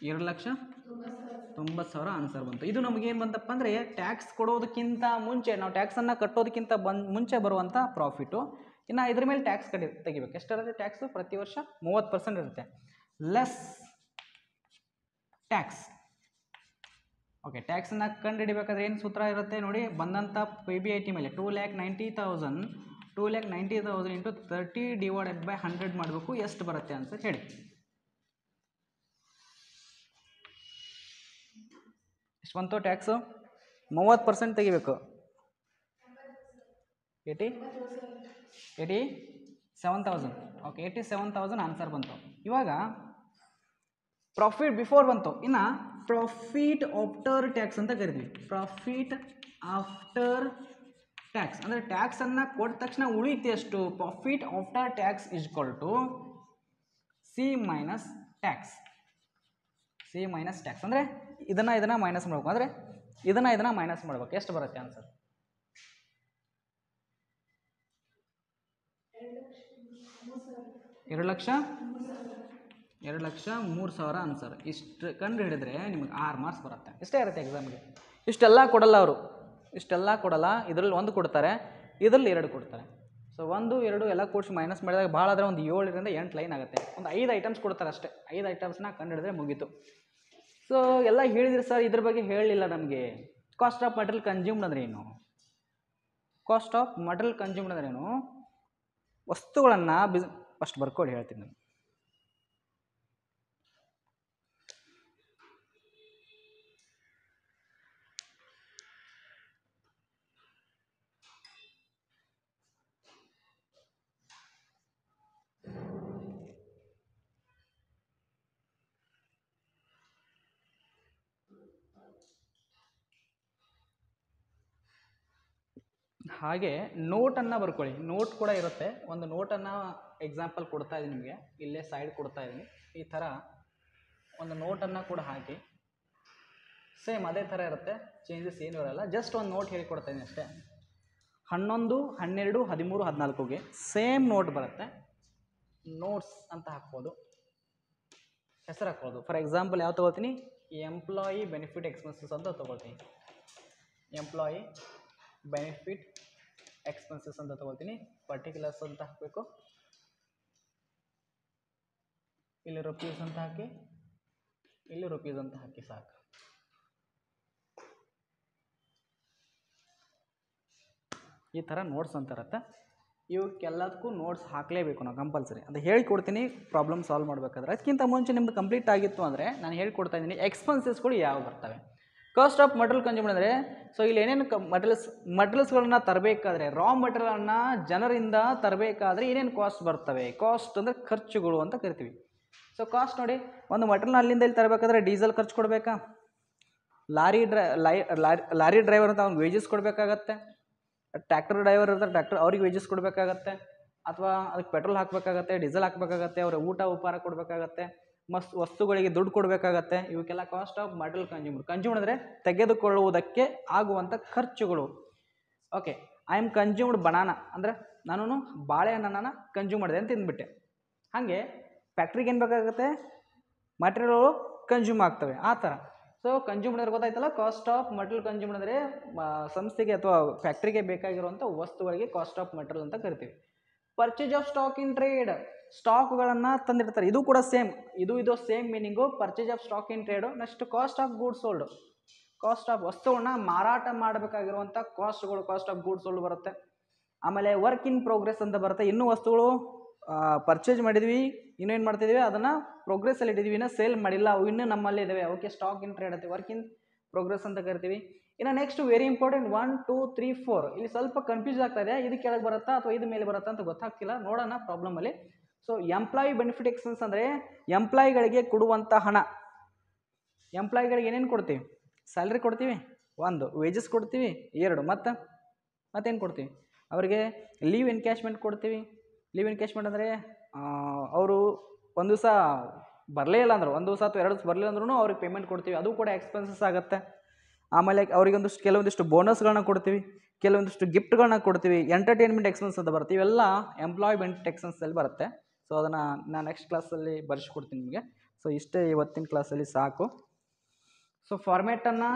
2,90,000 ಆನ್ಸರ್ ಬಂತು. ಇದು ನಮಗೇನು ಬಂತಪ್ಪ ಅಂದರೆ, ಟ್ಯಾಕ್ಸ್ ಕೊಡೋದಕ್ಕಿಂತ ಮುಂಚೆ, ನಾವು ಟ್ಯಾಕ್ಸನ್ನು ಕಟ್ಟೋದಕ್ಕಿಂತ ಮುಂಚೆ ಬರುವಂಥ ಪ್ರಾಫಿಟು. ಇನ್ನು ಇದ್ರ ಮೇಲೆ ಟ್ಯಾಕ್ಸ್ ತೆಗಿಬೇಕು. ಎಷ್ಟಿರುತ್ತೆ ಟ್ಯಾಕ್ಸು? ಪ್ರತಿ ವರ್ಷ 30% ಇರುತ್ತೆ. Less tax. ಓಕೆ, ಟ್ಯಾಕ್ಸನ್ನು ಕಂಡುಹಿಡಿಬೇಕಾದ್ರೆ ಏನು ಸೂತ್ರ ಇರುತ್ತೆ ನೋಡಿ, ಬಂದಂಥ PBIT ಮೇಲೆ 2,90,000 ಇಂಟು 30 ಡಿವೈಡೆಡ್ ಬೈ 100 ಮಾಡಬೇಕು. ಎಷ್ಟು ಬರುತ್ತೆ ಆನ್ಸರ್ ಹೇಳಿ. ಎಷ್ಟು ಬಂತು ಟ್ಯಾಕ್ಸು? 30% ತೆಗಿಬೇಕು. 87,000. ಓಕೆ, 87,000 ಆನ್ಸರ್ ಬಂತು. ಇವಾಗ ಪ್ರಾಫಿಟ್ ಬಿಫೋರ್ ಬಂತು, ಇನ್ನು ಪ್ರಾಫಿಟ್ ಆಫ್ಟರ್ ಟ್ಯಾಕ್ಸ್ ಅಂತ ಕರಿತೀವಿ. ಪ್ರಾಫಿಟ್ ಆಫ್ಟರ್ ಟ್ಯಾಕ್ಸ್ ಅಂದರೆ ಟ್ಯಾಕ್ಸನ್ನು ಕೊಟ್ಟ ತಕ್ಷಣ ಉಳಿಯುತ್ತೆ ಎಷ್ಟು? Profit after tax equal to C minus tax. ಅಂದರೆ ಇದನ್ನು ಮೈನಸ್ ಮಾಡಬೇಕು. ಅಂದರೆ ಇದನ್ನು ಮೈನಸ್ ಮಾಡಬೇಕು. ಎಷ್ಟು ಬರುತ್ತೆ ಆನ್ಸರ್? 2,03,000 ಆನ್ಸರ್. ಇಷ್ಟು ಕಂಡು ಹಿಡಿದ್ರೆ ನಿಮಗೆ 6 ಮಾರ್ಕ್ಸ್ ಬರುತ್ತೆ. ಇಷ್ಟೇ ಇರುತ್ತೆ ಎಕ್ಸಾಮ್ಗೆ. ಇಷ್ಟೆಲ್ಲ ಕೊಡಲ್ಲ ಅವರು, ಇದರಲ್ಲಿ 1 ಕೊಡ್ತಾರೆ, ಇದರಲ್ಲಿ 2 ಕೊಡ್ತಾರೆ. ಸೊ 1, 2 ಎಲ್ಲ ಕೂಡಿಸಿ ಮೈನಸ್ ಮಾಡಿದಾಗ ಭಾಳ ಆದರೆ ಒಂದು 7 ರಿಂದ 8 ಲೈನ್ ಆಗುತ್ತೆ. ಒಂದು 5 ಐಟಮ್ಸ್ ಕೊಡ್ತಾರೆ ಅಷ್ಟೇ. 5 ಐಟಮ್ಸ್ನ ಕಂಡು ಹಿಡಿದ್ರೆ ಮುಗೀತು. ಸೊ ಎಲ್ಲ ಹೇಳಿದ್ರಿ ಸರ್, ಇದ್ರ ಬಗ್ಗೆ ಹೇಳಲಿಲ್ಲ ನಮಗೆ. ಕಾಸ್ಟ್ ಆಫ್ ಮಟೀರಿಯಲ್ ಕನ್ಸ್ಯೂಮ್ಡ್ ಅಂದ್ರೆ ಏನು? ವಸ್ತುಗಳನ್ನು ಫಸ್ಟ್ ಬರ್ಕೊಳ್ಳಿ, ಹೇಳ್ತೀನಿ ನಾನು. ಹಾಗೆ ನೋಟನ್ನು ಬರ್ಕೊಳ್ಳಿ. ನೋಟ್ ಕೂಡ ಇರುತ್ತೆ. ಒಂದು ನೋಟನ್ನು ಎಕ್ಸಾಂಪಲ್ ಕೊಡ್ತಾ ಇದ್ದೀನಿ ನಿಮಗೆ, ಇಲ್ಲೇ ಸೈಡ್ ಕೊಡ್ತಾ ಇದ್ದೀನಿ. ಈ ಥರ ಒಂದು ನೋಟನ್ನು ಕೂಡ ಹಾಕಿ, ಸೇಮ್ ಅದೇ ಥರ ಇರುತ್ತೆ, ಚೇಂಜಸ್ ಏನೂ ಇರೋಲ್ಲ. ಜಸ್ಟ್ ಒಂದು ನೋಟ್ ಹೇಳಿಕೊಡ್ತಾ ಇದ್ದೀನಿ ಅಷ್ಟೇ. 11, 12, 13, 14ಗೆ ಸೇಮ್ ನೋಟ್ ಬರುತ್ತೆ. ನೋಟ್ಸ್ ಅಂತ ಹಾಕ್ಬೋದು, ಹೆಸರು ಹಾಕ್ಬೋದು. ಫಾರ್ ಎಕ್ಸಾಂಪಲ್ ಯಾವ ತೊಗೊಳ್ತೀನಿ, ಎಂಪ್ಲಾಯಿ ಬೆನಿಫಿಟ್ ಎಕ್ಸ್ಪೆನ್ಸಸ್ ಅಂತ ತೊಗೊಳ್ತೀನಿ. ಎಂಪ್ಲಾಯಿ ಬೆನಿಫಿಟ್ ಎಕ್ಸ್ಪೆನ್ಸಸ್ ಅಂತ ತೊಗೊಳ್ತೀನಿ. ಪರ್ಟಿಕ್ಯುಲರ್ಸ್ ಅಂತ ಹಾಕಬೇಕು. ಇಲ್ಲಿ ರುಪೀಸ್ ಅಂತ ಹಾಕಿ, ಇಲ್ಲಿ ರುಪೀಸ್ ಅಂತ ಹಾಕಿ ಸಾಕು. ಈ ಥರ ನೋಟ್ಸ್ ಅಂತ ಇರುತ್ತೆ. ಇವಕ್ಕೆಲ್ಲದಕ್ಕೂ ನೋಟ್ಸ್ ಹಾಕಲೇಬೇಕು ನಾವು ಕಂಪಲ್ಸರಿ. ಅದು ಹೇಳ್ಕೊಡ್ತೀನಿ ಪ್ರಾಬ್ಲಮ್ ಸಾಲ್ವ್ ಮಾಡಬೇಕಾದ್ರೆ. ಅದಕ್ಕಿಂತ ಮುಂಚೆ ನಿಮ್ಮದು ಕಂಪ್ಲೀಟ್ ಆಗಿತ್ತು ಅಂದರೆ ನಾನು ಹೇಳ್ಕೊಡ್ತಾ ಇದ್ದೀನಿ ಎಕ್ಸ್ಪೆನ್ಸಸ್ಗಳು ಯಾವ ಬರ್ತವೆ. ಕಾಸ್ಟ್ ಆಫ್ ಮಟೀರಿಯಲ್ ಕನ್ಸ್ಯೂಮ್ಡ್ ಅಂದರೆ, ಸೊ ಇಲ್ಲಿ ಏನೇನು ಮಟೀರಿಯಲ್ಸ್ಗಳನ್ನ ತರಬೇಕಾದ್ರೆ, ರಾ ಮಟೀರಿಯಲನ್ನು ಜನರಿಂದ ತರಬೇಕಾದ್ರೆ ಏನೇನು ಕಾಸ್ಟ್ ಬರ್ತವೆ. ಕಾಸ್ಟ್ ಅಂದರೆ ಖರ್ಚುಗಳು ಅಂತ ಕರಿತೀವಿ. ಸೊ ಕಾಸ್ಟ್ ನೋಡಿ, ಒಂದು ಮಟೀರಿಯಲ್ನ ಅಲ್ಲಿಂದ ಇಲ್ಲಿ ತರಬೇಕಾದ್ರೆ ಡೀಸೆಲ್ ಖರ್ಚು ಕೊಡಬೇಕಾ, ಲಾರಿ ಡ್ರೈವರ್ ಅಂತ ಅವ್ನಿಗೆ ವೇಜಸ್ ಕೊಡಬೇಕಾಗತ್ತೆ, ಟ್ರ್ಯಾಕ್ಟರ್ ಡ್ರೈವರ್ ಇರ್ತಾರೆ, ಟ್ರ್ಯಾಕ್ಟರ್ ಅವ್ರಿಗೆ ವೇಜಸ್ ಕೊಡಬೇಕಾಗತ್ತೆ, ಅಥವಾ ಅದಕ್ಕೆ ಪೆಟ್ರೋಲ್ ಹಾಕಬೇಕಾಗತ್ತೆ, ಡೀಸೆಲ್ ಹಾಕಬೇಕಾಗತ್ತೆ, ಅವ್ರ ಊಟ ಉಪಹಾರ ಕೊಡಬೇಕಾಗತ್ತೆ, ವಸ್ತುಗಳಿಗೆ ದುಡ್ಡು ಕೊಡಬೇಕಾಗತ್ತೆ. ಇವಕ್ಕೆಲ್ಲ cost of material consumed. Consumed ಅಂದರೆ ತೆಗೆದುಕೊಳ್ಳುವುದಕ್ಕೆ ಆಗುವಂಥ ಖರ್ಚುಗಳು. Okay, I am consumed banana ಅಂದರೆ ನಾನು ಬಾಳೆಹಣ್ಣನ್ನು ಕನ್ಸ್ಯೂಮ್ ಮಾಡಿದೆ ಅಂತ ತಿಂದ್ಬಿಟ್ಟೆ. ಹಾಗೆ ಫ್ಯಾಕ್ಟ್ರಿಗೆ ಏನು ಬೇಕಾಗುತ್ತೆ, ಮಟೀರಿಯಲ್ಗಳು ಕನ್ಸ್ಯೂಮ್ ಆಗ್ತವೆ ಆ ಥರ. ಸೊ ಕನ್ಸ್ಯೂಮ್ಡ್ ಅಂದ್ರೆ ಗೊತ್ತಾಯ್ತಲ್ಲ, ಕಾಸ್ಟ್ ಆಫ್ ಮಟೀರಿಯಲ್ ಕನ್ಸ್ಯೂಮ್ಡ್ ಅಂದರೆ ಸಂಸ್ಥೆಗೆ ಅಥವಾ ಫ್ಯಾಕ್ಟ್ರಿಗೆ ಬೇಕಾಗಿರುವಂಥ ವಸ್ತುಗಳಿಗೆ ಕಾಸ್ಟ್ ಆಫ್ ಮಟೀರಿಯಲ್ ಅಂತ ಕರಿತೀವಿ. Purchase of stock in trade, ಸ್ಟಾಕ್ಗಳನ್ನು ತಂದಿರ್ತಾರೆ, ಇದು ಕೂಡ ಸೇಮ್, ಇದು same meaning. Purchase of stock in trade. Next cost of goods sold, cost of ವಸ್ತುಗಳನ್ನ ಮಾರಾಟ ಮಾಡಬೇಕಾಗಿರುವಂಥ ಕಾಸ್ಟ್ಗಳು, ಕಾಸ್ಟ್ ಆಫ್ ಗೂಡ್ಸ್ ಸೋಲ್ಡ್ ಬರುತ್ತೆ. ಆಮೇಲೆ ವರ್ಕ್ ಇನ್ ಪ್ರೋಗ್ರೆಸ್ ಅಂತ ಬರುತ್ತೆ. ಇನ್ನೂ ವಸ್ತುಗಳು ಪರ್ಚೇಸ್ ಮಾಡಿದ್ವಿ, ಇನ್ನೂ ಏನು ಮಾಡ್ತಿದ್ದೀವಿ, ಅದನ್ನು ಪ್ರೋಗ್ರೆಸ್ಸಲ್ಲಿ ಇಟ್ಟಿದ್ದೀವಿ, ಇನ್ನೂ ಸೇಲ್ ಮಾಡಿಲ್ಲ, ಅವು ಇನ್ನೂ ನಮ್ಮಲ್ಲಿ ಇದ್ದಾವೆ, ಅವಕ್ಕೆ ಸ್ಟಾಕ್ ಇನ್ ಟ್ರೇಡ್ ಅಂತ, ವರ್ಕ್ ಇನ್ ಪ್ರೋಗ್ರೆಸ್ ಅಂತ ಕರಿತೀವಿ. ಇನ್ನು ನೆಕ್ಸ್ಟ್ ವೆರಿ ಇಂಪಾರ್ಟೆಂಟ್ 1 2 3 4, ಇಲ್ಲಿ ಸ್ವಲ್ಪ ಕನ್ಫ್ಯೂಸ್ ಆಗ್ತಾ ಇದೆ, ಇದು ಕೆಳಗೆ ಬರುತ್ತಾ ಅಥವಾ ಇದು ಮೇಲೆ ಬರುತ್ತಾ ಅಂತ ಗೊತ್ತಾಗ್ತಿಲ್ಲ, ನೋಡೋಣ ಪ್ರಾಬ್ಲಮಲ್ಲಿ. ಸೊ ಎಂಪ್ಲಾಯಿ ಬೆನಿಫಿಟ್ ಎಕ್ಸ್ಪೆನ್ಸ್ ಅಂದರೆ ಎಂಪ್ಲಾಯಿಗಳಿಗೆ ಕೊಡುವಂಥ ಹಣ. ಎಂಪ್ಲಾಯಿಗಳಿಗೆ ಏನೇನು ಕೊಡ್ತೀವಿ, ಸ್ಯಾಲ್ರಿ ಕೊಡ್ತೀವಿ, 1 ವೇಜಸ್ ಕೊಡ್ತೀವಿ, 2 ಮತ್ತೇನು ಕೊಡ್ತೀವಿ, ಅವರಿಗೆ ಲೀವ್ ಎನ್ಕ್ಯಾಶ್ಮೆಂಟ್ ಕೊಡ್ತೀವಿ. ಲೀವ್ ಎನ್ಕ್ಯಾಶ್ಮೆಂಟ್ ಅಂದರೆ ಅವರು ಒಂದು ದಿವಸ ಬರಲೇ ಇಲ್ಲ ಅಂದ್ರೆ, ಒಂದು ದಿವಸ ಅಥವಾ 2 ದಿವಸ ಬರಲಿಲ್ಲ ಅಂದ್ರೂ ಅವ್ರಿಗೆ ಪೇಮೆಂಟ್ ಕೊಡ್ತೀವಿ, ಅದು ಕೂಡ ಎಕ್ಸ್ಪೆನ್ಸಸ್ ಆಗುತ್ತೆ. ಆಮೇಲೆ ಅವರಿಗೆ ಕೆಲವೊಂದಿಷ್ಟು ಬೋನಸ್ಗಳನ್ನ ಕೊಡ್ತೀವಿ, ಕೆಲವೊಂದಿಷ್ಟು ಗಿಫ್ಟ್ಗಳನ್ನ ಕೊಡ್ತೀವಿ, ಎಂಟರ್ಟೈನ್ಮೆಂಟ್ ಎಕ್ಸ್ಪೆನ್ಸ್ ಅಂತ ಬರುತ್ತೆ, ಇವೆಲ್ಲ ಎಂಪ್ಲಾಯ್ ಬೆನಿಫಿಟ್ ಎಕ್ಸ್ಪೆನ್ಸಲ್ಲಿ ಬರುತ್ತೆ. ಸೊ ಅದನ್ನು ನಾನು ನೆಕ್ಸ್ಟ್ ಕ್ಲಾಸಲ್ಲಿ ಬರ್ಸ್ಕೊಡ್ತೀನಿ ನಿಮಗೆ. ಸೊ ಇಷ್ಟೇ ಇವತ್ತಿನ ಕ್ಲಾಸಲ್ಲಿ ಸಾಕು. ಸೊ ಫಾರ್ಮೇಟನ್ನು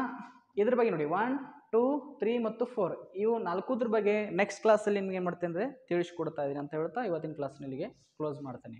ಇದ್ರ ಬಗ್ಗೆ ನೋಡಿ, 1 2 3 ಮತ್ತು 4 ಇವು 4ದ್ರ ಬಗ್ಗೆ ನೆಕ್ಸ್ಟ್ ಕ್ಲಾಸಲ್ಲಿ ನಿಮ್ಗೆ ಏನು ಮಾಡ್ತೇನೆ ಅಂದರೆ ತಿಳಿಸ್ಕೊಡ್ತಾ ಇದ್ದೀನಿ ಅಂತ ಹೇಳ್ತಾ ಇವತ್ತಿನ ಕ್ಲಾಸ್ನಲ್ಲಿಗೆ ಕ್ಲೋಸ್ ಮಾಡ್ತೇನೆ.